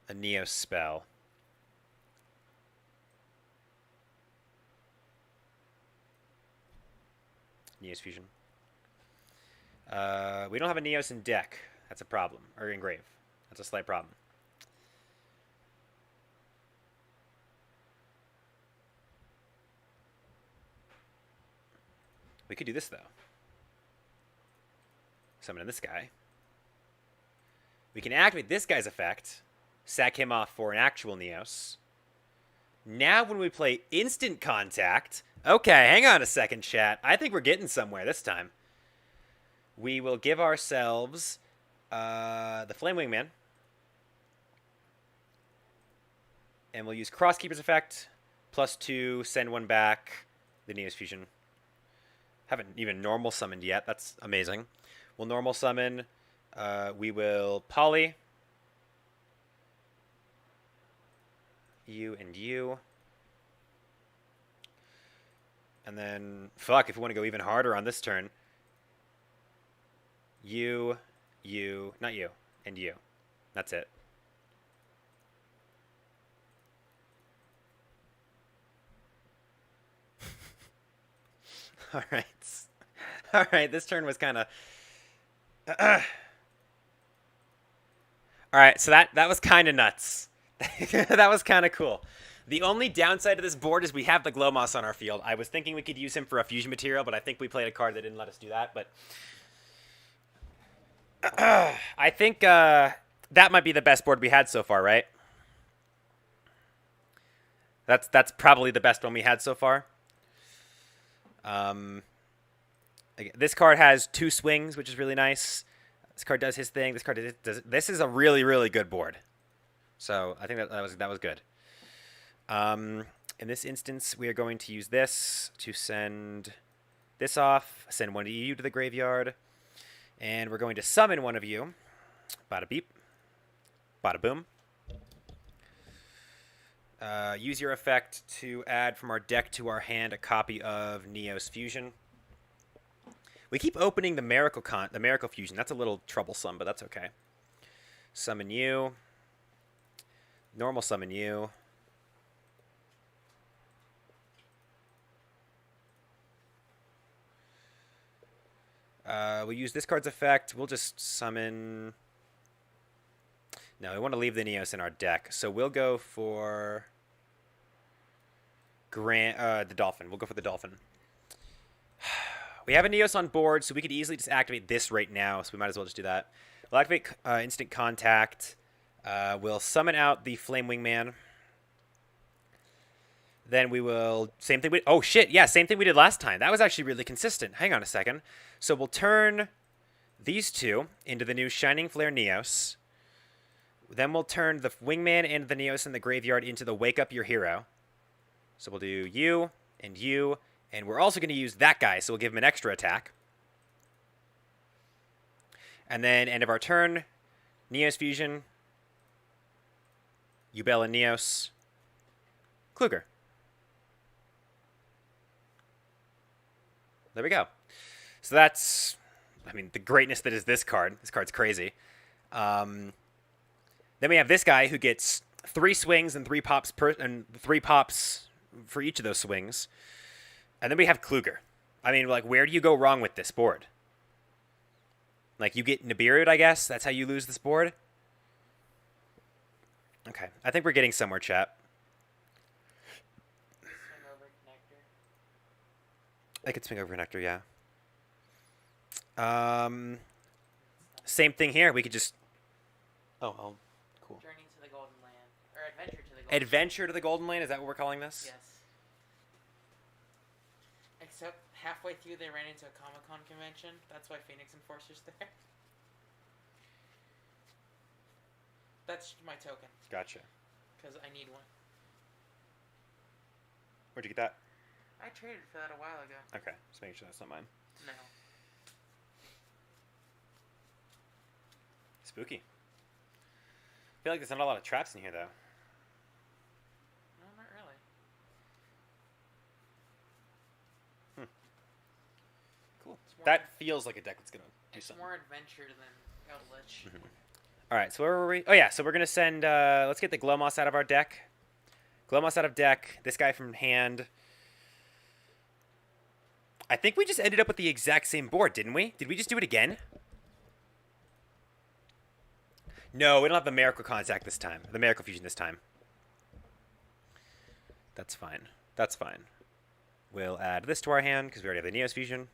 a NEOS spell. NEOS fusion. We don't have a NEOS in deck. That's a problem. Or in grave. That's a slight problem. We could do this, though. Summon this guy. We can activate this guy's effect, sack him off for an actual NEOS. Now when we play Instant Contact... Okay, hang on a second, chat. I think we're getting somewhere this time. We will give ourselves the Flame Wingman. And we'll use Crosskeeper's effect. +2, send one back. The NEOS fusion. Haven't even normal summoned yet. That's amazing. We'll normal summon. We will Poly. You and you. And then, fuck, if we want to go even harder on this turn. You, not you, and you. That's it. All right. All right, this turn was kind of... All right, so that was kind of nuts. That was kind of cool. The only downside to this board is we have the Glowmoss on our field. I was thinking we could use him for a fusion material, but I think we played a card that didn't let us do that. But I think that might be the best board we had so far, right? That's probably the best one we had so far. This card has 2 swings, which is really nice. This card does his thing. This card does. This is a really, really good board. So I think that was good. In this instance, we are going to use this to send this off. Send one of you to the graveyard, and we're going to summon one of you. Bada beep. Bada boom. Use your effect to add from our deck to our hand a copy of NEOS Fusion. We keep opening the Miracle Fusion. That's a little troublesome, but that's okay. Summon you. Normal summon you. We'll use this card's effect. We'll just summon... No, we want to leave the NEOS in our deck. So we'll go for... the Dolphin. We'll go for the Dolphin. We have a NEOS on board, so we could easily just activate this right now, so we might as well just do that. We'll activate Instant Contact. We'll summon out the Flame Wingman. Then we will... Same thing we... Oh, shit. Yeah, same thing we did last time. That was actually really consistent. Hang on a second. So we'll turn these two into the new Shining Flare NEOS. Then we'll turn the Wingman and the NEOS in the graveyard into the Wake Up Your Hero. So we'll do you, and we're also going to use that guy, so we'll give him an extra attack. And then, end of our turn, NEOS Fusion, Yubel and NEOS, Kluger. There we go. So that's, I mean, the greatness that is this card. This card's crazy. Then we have this guy who gets 3 swings and 3 pops and 3 pops for each of those swings. And then we have Kluger. I mean, like, where do you go wrong with this board? Like, you get Nibiru'd, I guess? That's how you lose this board? Okay. I think we're getting somewhere, chat. I could swing over Nectar, yeah. Same thing here. We could just... Oh, cool. Journey to the Golden Land. Or Adventure to the Golden Adventure to the Golden Land? Is that what we're calling this? Land. Yes. Except halfway through they ran into a Comic-Con convention. That's why Phoenix Enforcer's there. That's my token. Gotcha. Because I need one. Where'd you get that? I traded for that a while ago. Okay, just making sure that's not mine. No. Spooky. I feel like there's not a lot of traps in here, though. No, not really. Cool. It's more That feels like a deck that's going to do It's something. more adventure than Eldritch. All right, so where were we? Oh, yeah, so we're going to send... let's get the Glowmoss out of our deck. Glowmoss out of deck. This guy from hand. I think we just ended up with the exact same board, didn't we? Did we just do it again? No, we don't have the Miracle Contact this time. The Miracle Fusion this time. That's fine. That's fine. We'll add this to our hand because we already have the NEOS Fusion.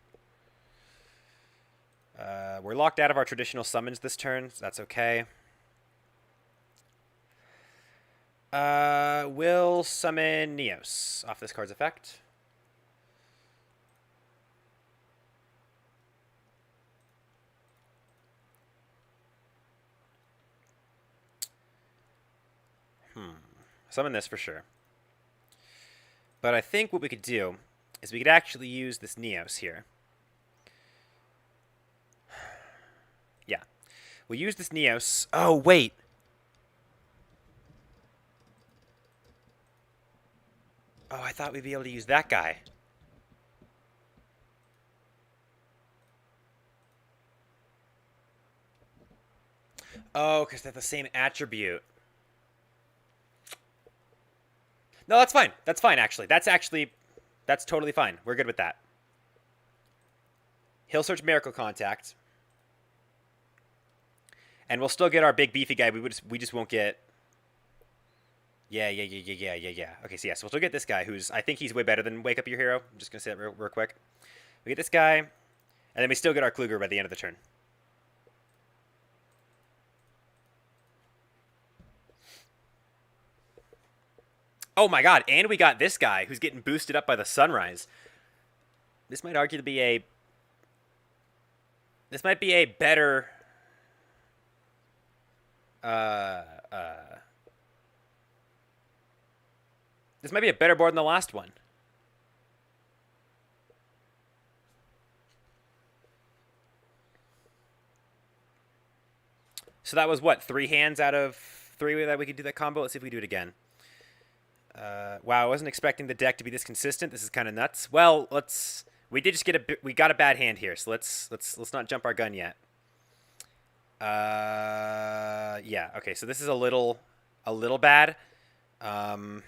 We're locked out of our traditional summons this turn, so that's okay. We'll summon NEOS off this card's effect. Summon this for sure. But I think what we could do is we could actually use this NEOS here. Yeah. We'll use this NEOS. Oh, wait. Oh, I thought we'd be able to use that guy. Oh, because they're the same attribute. No, that's fine. That's fine, actually. That's totally fine. We're good with that. He'll search Miracle Contact. And we'll still get our big beefy guy. We just won't get... Yeah. Okay, so yes, we'll still get this guy who's... I think he's way better than Wake Up Your Hero. I'm just going to say that real quick. We get this guy. And then we still get our Kluger by the end of the turn. Oh my god, and we got this guy who's getting boosted up by the Sunrise. This might argue to be a... This might be a better... This might be a better board than the last one. So that was what? 3 hands out of 3 that we could do that combo? Let's see if we do it again. Wow, I wasn't expecting the deck to be this consistent. This is kind of nuts. Well, let's... We did just get we got a bad hand here, so let's not jump our gun yet. Yeah. Okay, so this is a little bad. But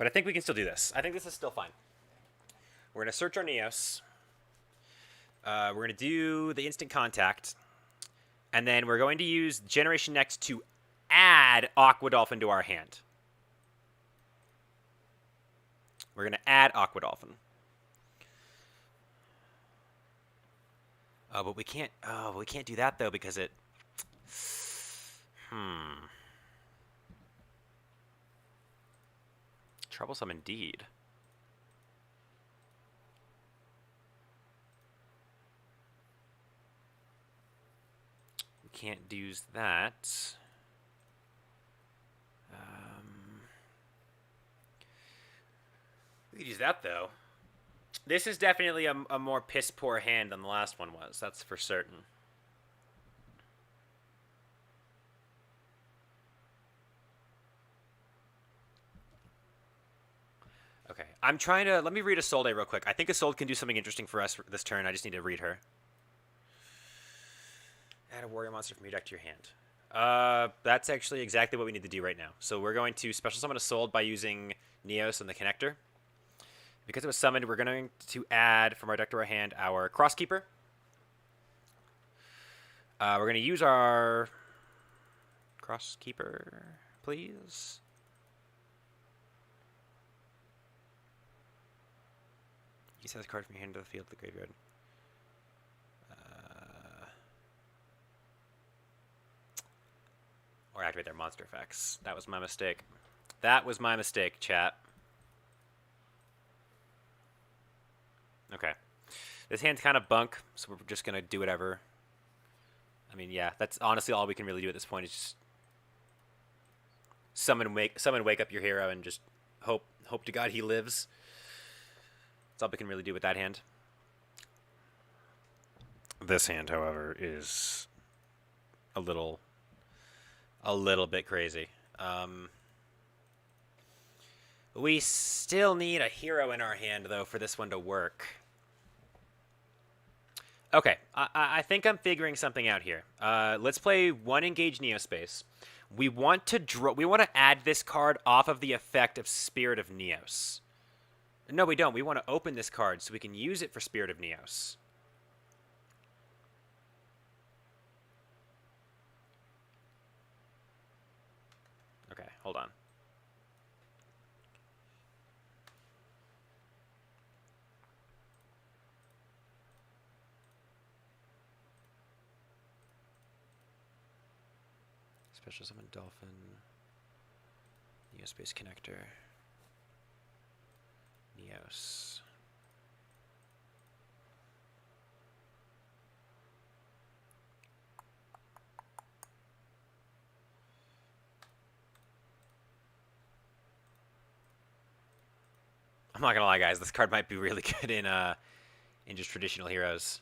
I think we can still do this. I think this is still fine. We're gonna search our NEOS. We're gonna do the instant contact. And then we're going to use Generation Next to add Aqua Dolphin to our hand. We're going to add Aqua Dolphin. Oh, but we can't... Oh, we can't do that, though, because it... Troublesome indeed. Can't use that. We could use that, though. This is definitely a more piss-poor hand than the last one was. That's for certain. Okay. I'm trying to... Let me read Isolde real quick. I think Isolde can do something interesting for us this turn. I just need to read her. Add a warrior monster from your deck to your hand. That's actually exactly what we need to do right now. So we're going to special summon Isolde by using NEOS and the connector. Because it was summoned, we're going to add from our deck to our hand our Crosskeeper. We're going to use our Crosskeeper. please. You send this card from your hand to the field to the graveyard. Or activate their monster effects. That was my mistake. That was my mistake, chat. Okay. This hand's kind of bunk, so we're just going to do whatever. I mean, yeah, that's honestly all we can really do at this point is just summon wake up your hero and just hope to God he lives. That's all we can really do with that hand. This hand, however, is a little bit crazy. We still need a hero in our hand, though, for this one to work. Okay, I think I'm figuring something out here. Let's play 1 engage Neospace. We want to add this card off of the effect of Spirit of Neos. No, we don't. We want to open this card so we can use it for Spirit of Neos. Okay, hold on. Special Summon Dolphin. Neospace Connector. Neos. I'm not gonna lie, guys. This card might be really good in just traditional heroes.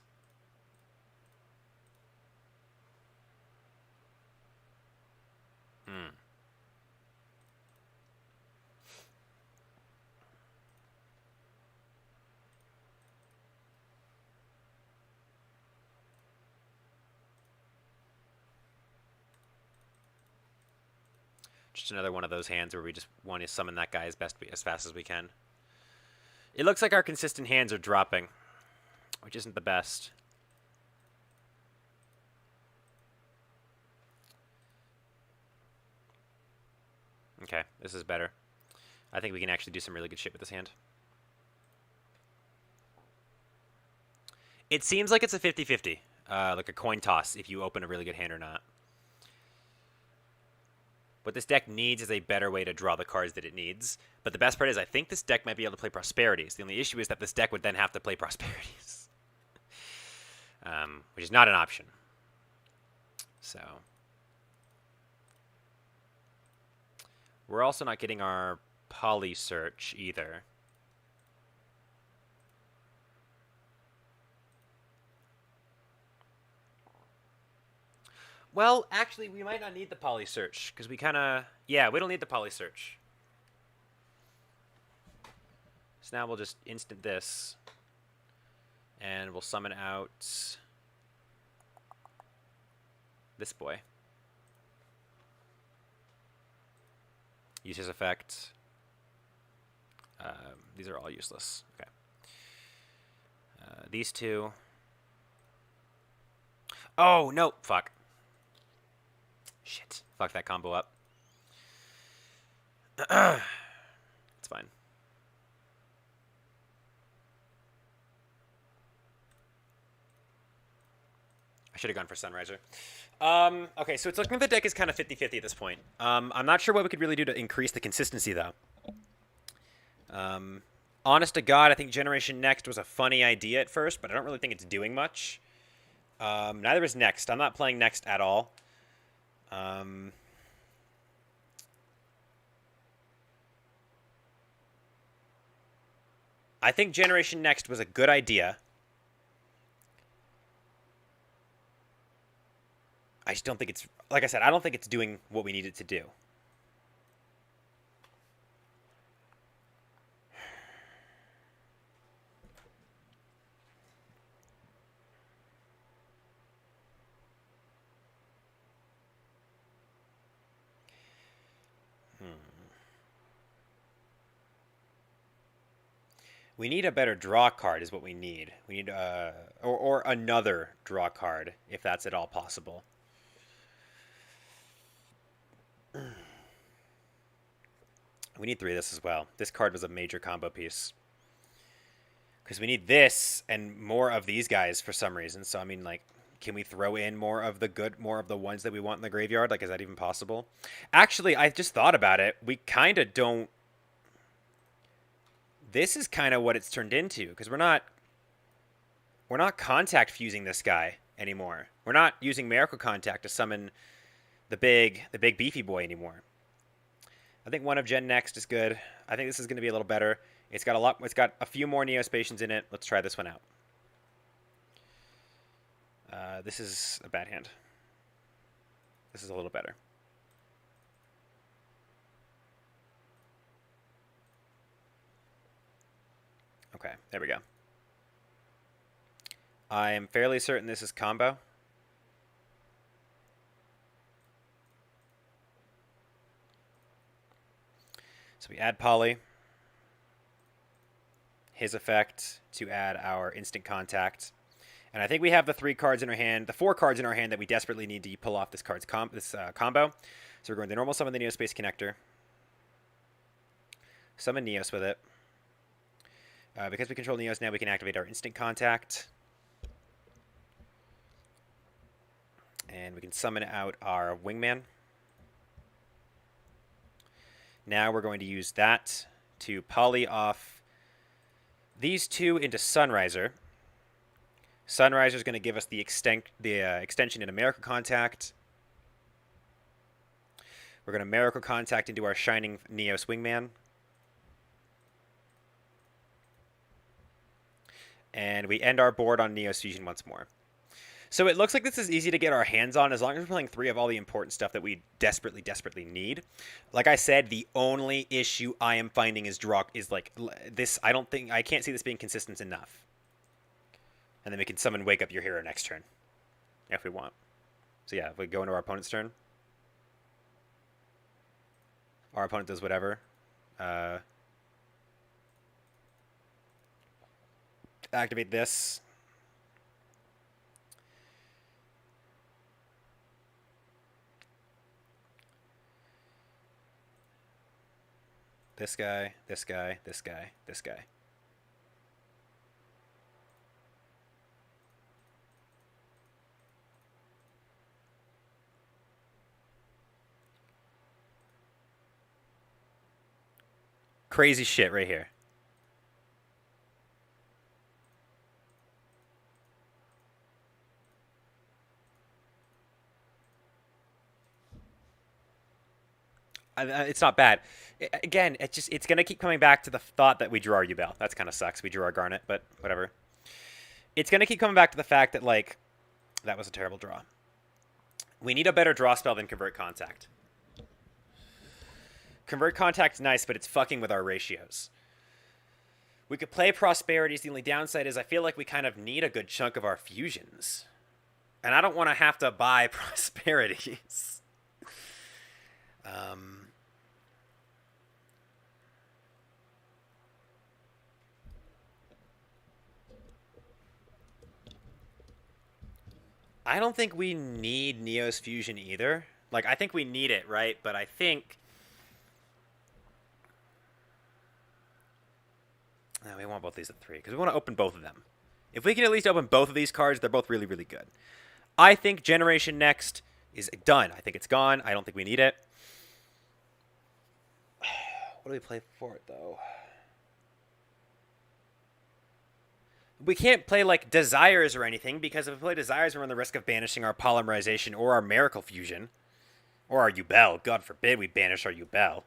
Just another one of those hands where we just want to summon that guy as fast as we can. It looks like our consistent hands are dropping, which isn't the best. Okay, this is better. I think we can actually do some really good shit with this hand. It seems like it's a 50-50, like a coin toss if you open a really good hand or not. What this deck needs is a better way to draw the cards that it needs. But the best part is I think this deck might be able to play Prosperities. The only issue is that this deck would then have to play Prosperities. Which is not an option. So. We're also not getting our Poly Search either. Well, actually, we might not need the Poly Search, because we kind of... Yeah, we don't need the Poly Search. So now we'll just instant this. And we'll summon out... this boy. Use his effect. These are all useless. Okay. These two... Oh, no! Fuck. Shit. Fuck that combo up. It's fine. I should have gone for Sunriser. Okay, so it's looking like the deck is kind of 50-50 at this point. I'm not sure what we could really do to increase the consistency, though. Honest to God, I think Generation Next was a funny idea at first, but I don't really think it's doing much. Neither is Next. I'm not playing Next at all. I think Generation Next was a good idea. I just don't think it's... Like I said, I don't think it's doing what we need it to do. We need a better draw card is what we need. We need or another draw card, if that's at all possible. We need 3 of this as well. This card was a major combo piece. Because we need this and more of these guys for some reason. So, I mean, like, can we throw in more of the ones that we want in the graveyard? Like, is that even possible? Actually, I just thought about it. We kind of don't... This is kind of what it's turned into. Because we're not contact fusing this guy anymore. We're not using Miracle Contact to summon the big beefy boy anymore. I think one of Gen Next is good. I think this is going to be a little better. It's got a few more Neospatians in it. Let's try this one out. This is a bad hand. This is a little better. Okay, there we go. I am fairly certain this is combo. So we add Poly. His effect to add our instant contact. And I think we have the 4 cards in our hand that we desperately need to pull off this combo. So we're going to normal summon the Neospace Connector. Summon Neos with it. Because we control Neos now, we can activate our instant contact. And we can summon out our Wingman. Now we're going to use that to poly off these 2 into Sunriser. Sunriser is going to give us the extension into Miracle Contact. We're going to Miracle Contact into our Shining Neos Wingman. And we end our board on Neos Fusion once more. So it looks like this is easy to get our hands on as long as we're playing 3 of all the important stuff that we desperately, desperately need. Like I said, the only issue I am finding is like this. I can't see this being consistent enough. And then we can summon Wake Up Your Hero next turn if we want. So yeah, if we go into our opponent's turn, our opponent does whatever. Activate this. This guy, this guy, this guy, this guy. Crazy shit right here. It's not bad. Again, it's gonna keep coming back to the thought that we drew our Yubel. That's kind of sucks. We drew our Garnet, but whatever. It's gonna keep coming back to the fact that like that was a terrible draw. We need a better draw spell than Convert Contact. Convert Contact's nice, but it's fucking with our ratios. We could play Prosperities. The only downside is I feel like we kind of need a good chunk of our fusions. And I don't want to have to buy Prosperities. I don't think we need Neos Fusion either. Like, I think we need it, right? But I think... No, we want both these at 3, because we want to open both of them. If we can at least open both of these cards, they're both really, really good. I think Generation Next is done. I think it's gone. I don't think we need it. What do we play for it, though? We can't play, like, Desires or anything, because if we play Desires, we run the risk of banishing our Polymerization or our Miracle Fusion. Or our Yubel. God forbid we banish our Yubel.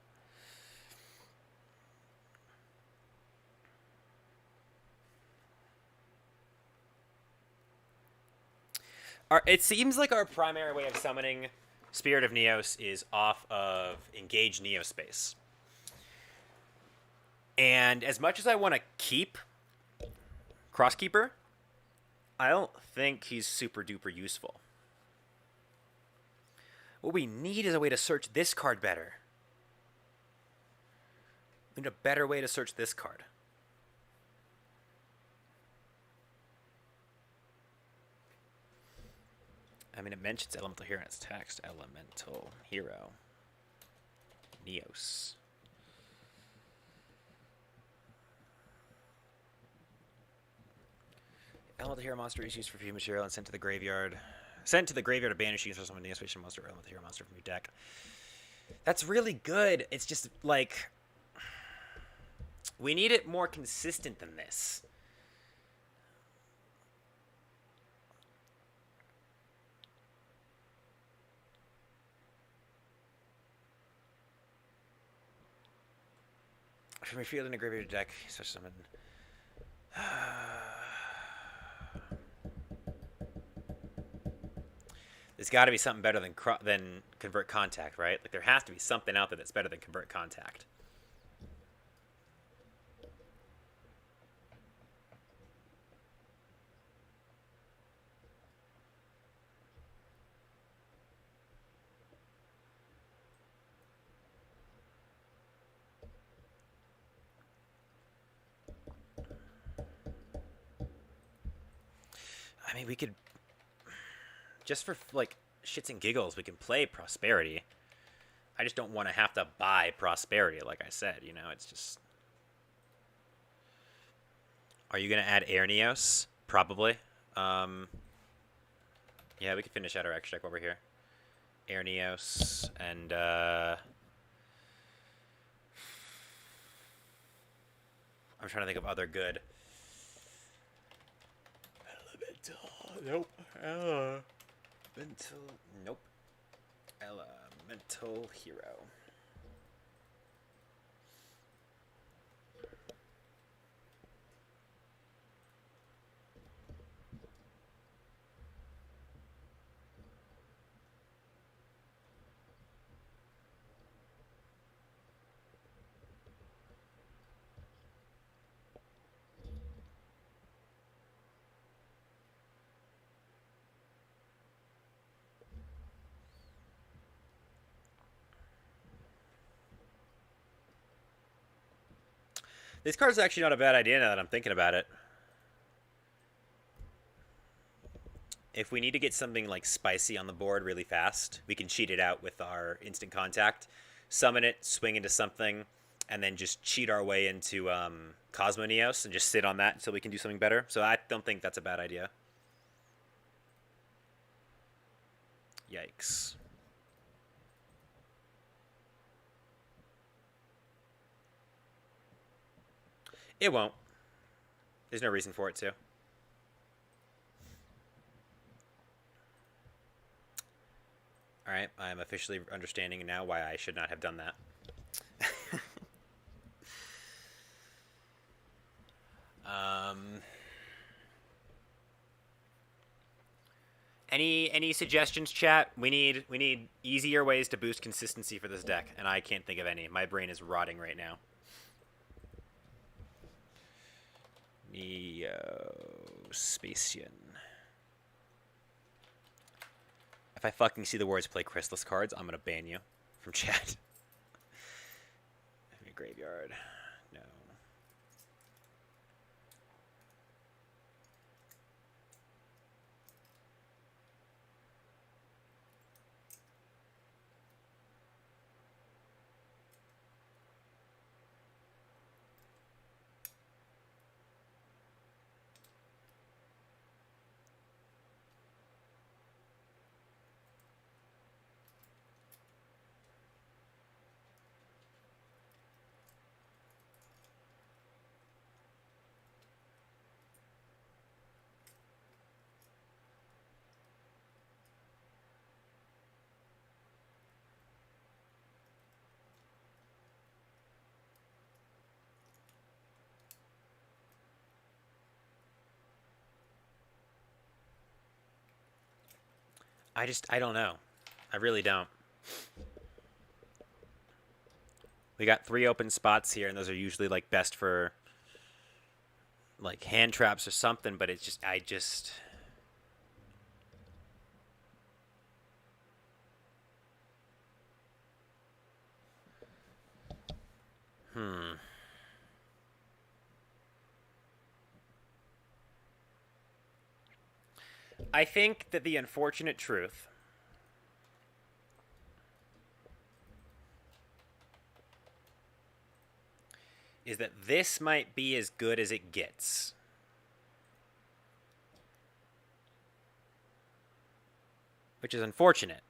It seems like our primary way of summoning Spirit of Neos is off of Engage Neospace. And as much as I want to keep Crosskeeper, I don't think he's super duper useful. What we need is a way to search this card better. We need a better way to search this card. I mean, it mentions Elemental Hero in its text. Elemental Hero. Neos. Elemental Hero monster is used for few material and sent to the graveyard. Sent to the graveyard to banish you for some NEOS monster or Elemental Hero monster from your deck. That's really good. It's just like we need it more consistent than this. From your field in a graveyard deck, such summon. There's got to be something better than Convert Contact, right? Like there has to be something out there that's better than Convert Contact. I mean, we could just for like shits and giggles, we can play Prosperity. I just don't want to have to buy Prosperity, like I said. You know, it's just. Are you gonna add Air Neos? Probably. Yeah, we could finish out our extra deck while we're here. Air Neos and I'm trying to think of other good. Elemental. Nope. Nope. Elemental Hero. This card's actually not a bad idea now that I'm thinking about it. If we need to get something like spicy on the board really fast, we can cheat it out with our instant contact, summon it, swing into something, and then just cheat our way into Cosmo Neos and just sit on that until we can do something better. So I don't think that's a bad idea. Yikes. It won't. There's no reason for it to. Alright, I'm officially understanding now why I should not have done that. Any suggestions, chat? We need easier ways to boost consistency for this deck, and I can't think of any. My brain is rotting right now. Neospatian. If I fucking see the words play Chrysalis cards, I'm gonna ban you from chat. Graveyard. No. I don't know. I really don't. We got 3 open spots here, and those are usually like best for like hand traps or something, but it's just I think that the unfortunate truth is that this might be as good as it gets. which is unfortunate.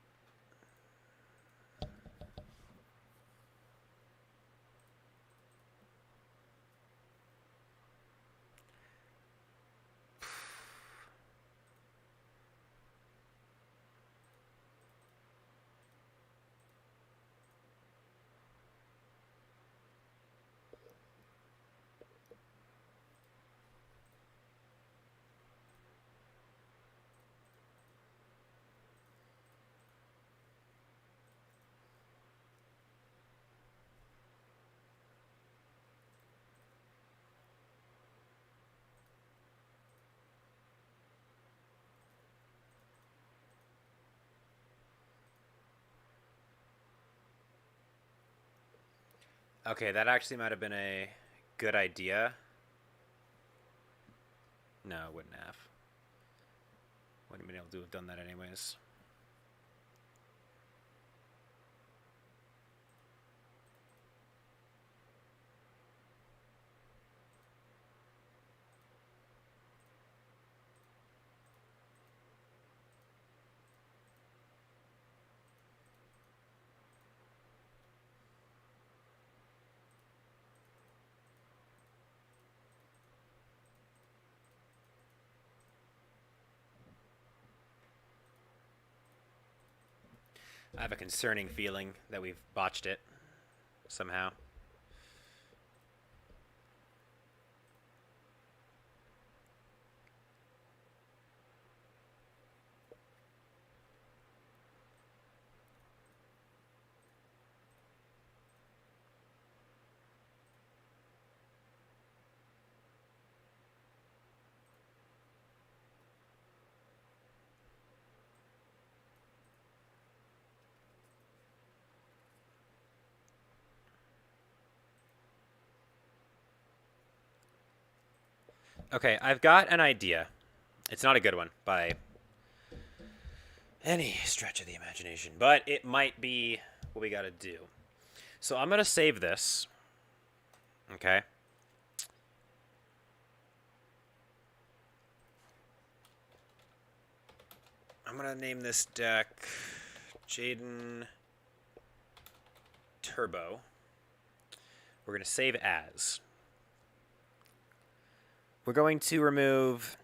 Okay, that actually might have been a good idea. No, it wouldn't have. Wouldn't have been able to have done that anyways. I have a concerning feeling that we've botched it somehow. Okay, I've got an idea. It's not a good one by any stretch of the imagination, but it might be what we gotta do. So I'm gonna save this. Okay. I'm gonna name this deck Jaden Turbo. We're gonna save as. We're going to remove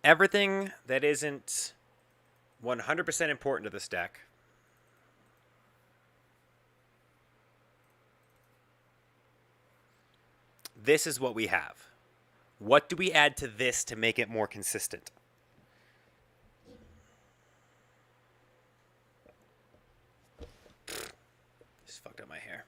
everything that isn't 100% important to this deck. This is what we have. What do we add to this to make it more consistent? Just fucked up my hair.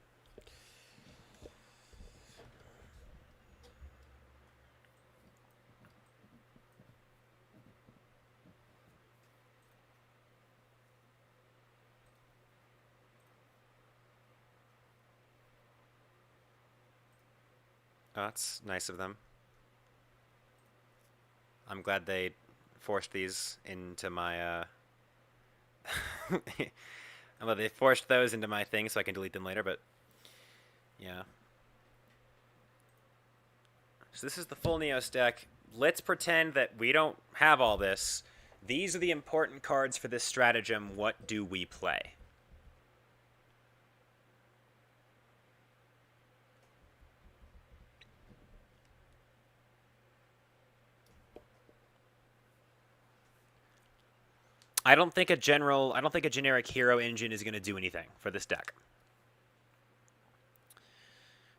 Oh, that's nice of them. I'm glad they forced these into my I'm glad they forced those into my thing so I can delete them later, but yeah. So this is the full NEOS deck. Let's pretend that we don't have all this. These are the important cards for this stratagem. What do we play? I don't think a generic hero engine is going to do anything for this deck.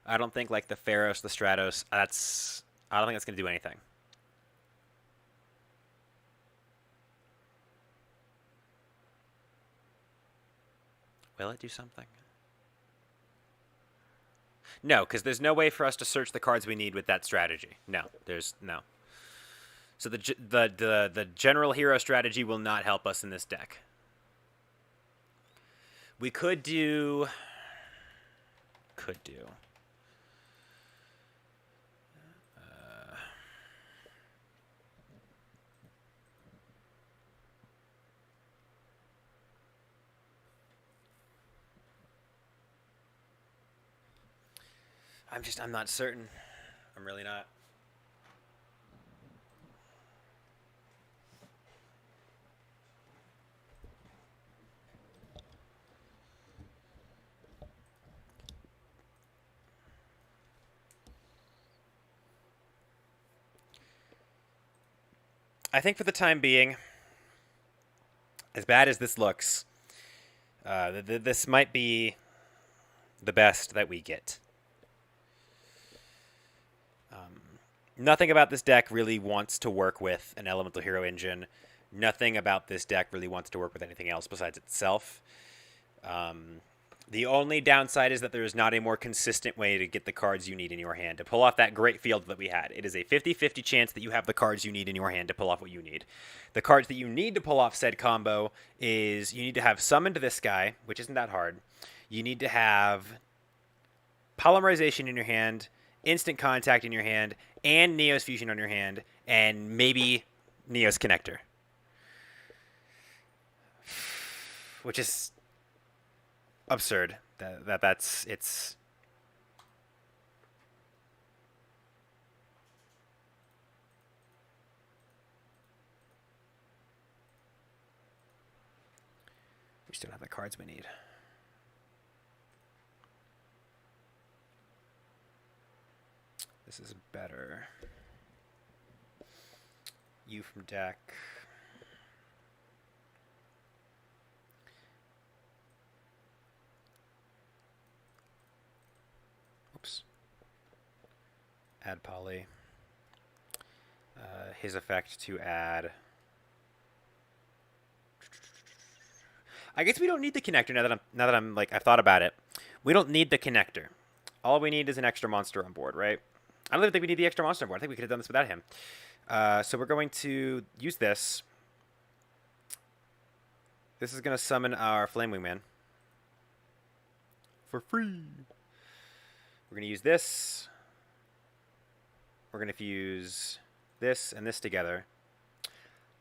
I don't think like the Pharos, the Stratos, I don't think that's going to do anything. Will it do something? No, because there's no way for us to search the cards we need with that strategy. No, there's no. So the general hero strategy will not help us in this deck. We could do. I'm not certain. I'm really not. I think for the time being, as bad as this looks, this might be the best that we get. Nothing about this deck really wants to work with an Elemental Hero engine. Nothing about this deck really wants to work with anything else besides itself. The only downside is that there is not a more consistent way to get the cards you need in your hand to pull off that great field that we had. It is a 50-50 chance that you have the cards you need in your hand to pull off what you need. The cards that you need to pull off said combo is you need to have summoned this guy, which isn't that hard. You need to have Polymerization in your hand, Instant Contact in your hand, and NEOS Fusion on your hand, and maybe NEOS Connector. Which is absurd. It's we still don't have the cards we need. This is better. You from deck. Oops. Add poly. His effect to add. I guess we don't need the connector now that I'm like I've thought about it. We don't need the connector. All we need is an extra monster on board, right? I don't even think we need the extra monster on board. I think we could have done this without him. So we're going to use this. This is going to summon our Flame Wingman for free. We're going to use this. We're going to fuse this and this together.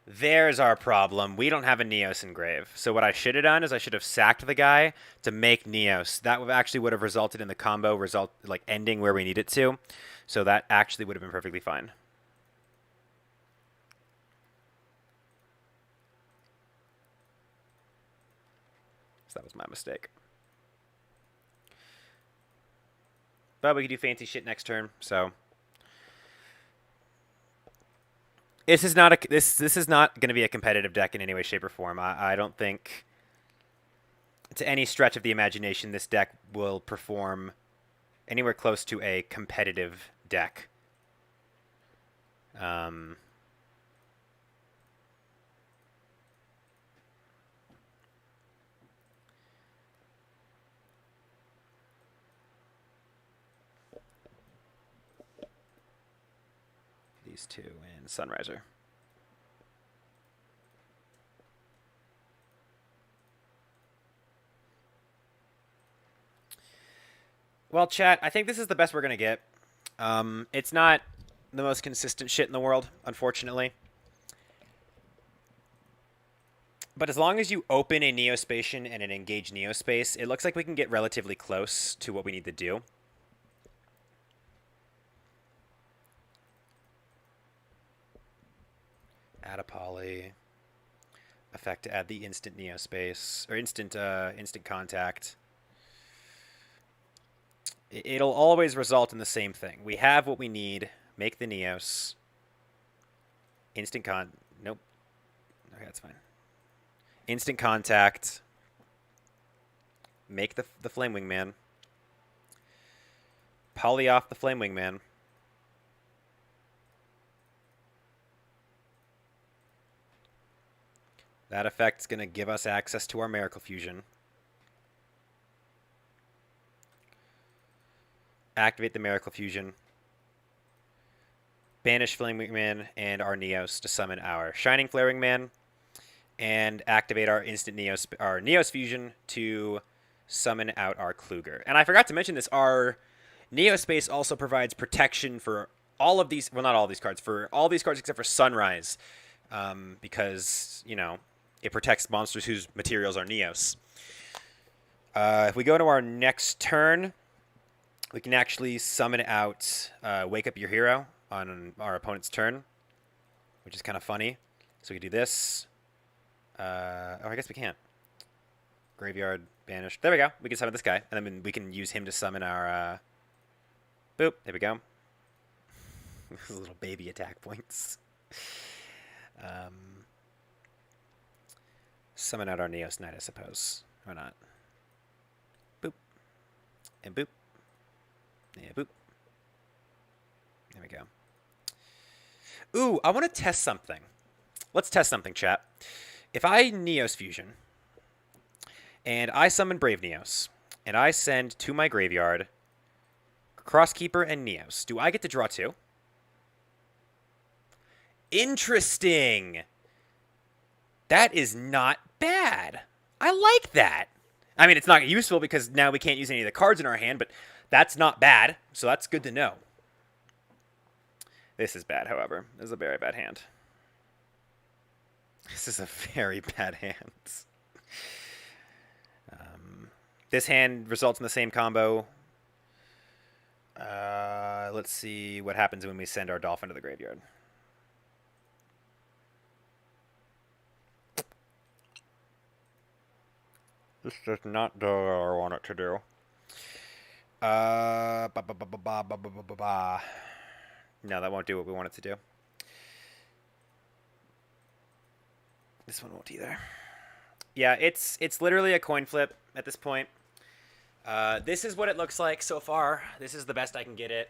There's our problem. We don't have a NEOS engrave. So what I should have done is I should have sacked the guy to make NEOS. That would have resulted in the combo ending where we need it to. So that actually would have been perfectly fine. So that was my mistake. But we could do fancy shit next turn, so this is not going to be a competitive deck in any way, shape, or form. I don't think, to any stretch of the imagination, this deck will perform anywhere close to a competitive deck. These two and Sunriser. Well, chat, I think this is the best we're going to get. It's not the most consistent shit in the world, unfortunately. But as long as you open a Neospatian and an engaged Neospace, it looks like we can get relatively close to what we need to do. Add a poly. Effect to add the instant Neospace, or instant contact. It'll always result in the same thing. We have what we need. Make the NEOS. Nope. Okay, that's fine. Instant contact. Make the Flame Wingman. Poly off the Flame Wingman. That effect's going to give us access to our Miracle Fusion. Activate the Miracle Fusion. Banish Flame Wingman and our NEOS to summon our Shining Flaring Man. And activate our instant NEOS Fusion to summon out our Kluger. And I forgot to mention this, our Neospace also provides protection for all of these, well, not all these cards, for all these cards except for Sunrise. Because, you know, it protects monsters whose materials are NEOS. If we go to our next turn, we can actually summon out Wake Up Your Hero on our opponent's turn, which is kind of funny. So we can do this. Oh, I guess we can't. Graveyard, banish. There we go. We can summon this guy, and then we can use him to summon our... Boop. There we go. Little baby attack points. Summon out our Neos Knight, I suppose. Or not. Boop. And boop. Yeah, boop. There we go. Ooh, I want to test something. Let's test something, chat. If I Neos Fusion, and I summon Brave Neos, and I send to my graveyard Crosskeeper and Neos, do I get to draw 2? Interesting. That is not bad. I like that. I mean, it's not useful because now we can't use any of the cards in our hand, but that's not bad, so that's good to know. This is bad, however. This is a very bad hand. This is a very bad hand. This hand results in the same combo. Let's see what happens when we send our Dolphin to the graveyard. This does not do what I want it to do. No, that won't do what we want it to do. This one won't either. Yeah, it's literally a coin flip at this point. This is what it looks like so far. This is the best I can get it.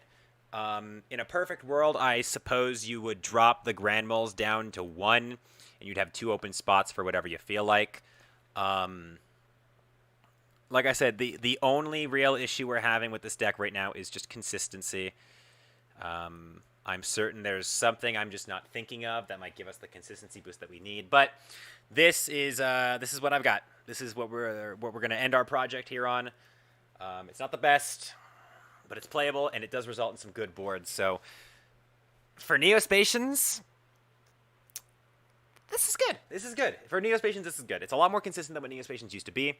In a perfect world, I suppose you would drop the Grand Moles down to 1, and you'd have 2 open spots for whatever you feel like. Like I said, the only real issue we're having with this deck right now is just consistency. I'm certain there's something I'm just not thinking of that might give us the consistency boost that we need. But this is what I've got. This is what we're going to end our project here on. It's not the best, but it's playable and it does result in some good boards. So for Neospatians, this is good. This is good. For Neospatians, this is good. It's a lot more consistent than what Neospatians used to be.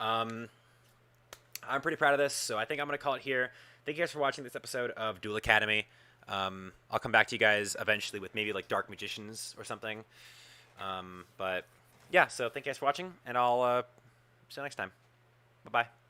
I'm pretty proud of this, so I think I'm going to call it here. Thank you guys for watching this episode of Duel Academy. I'll come back to you guys eventually with maybe like Dark Magicians or something. But yeah, so thank you guys for watching, and I'll see you next time. Bye-bye.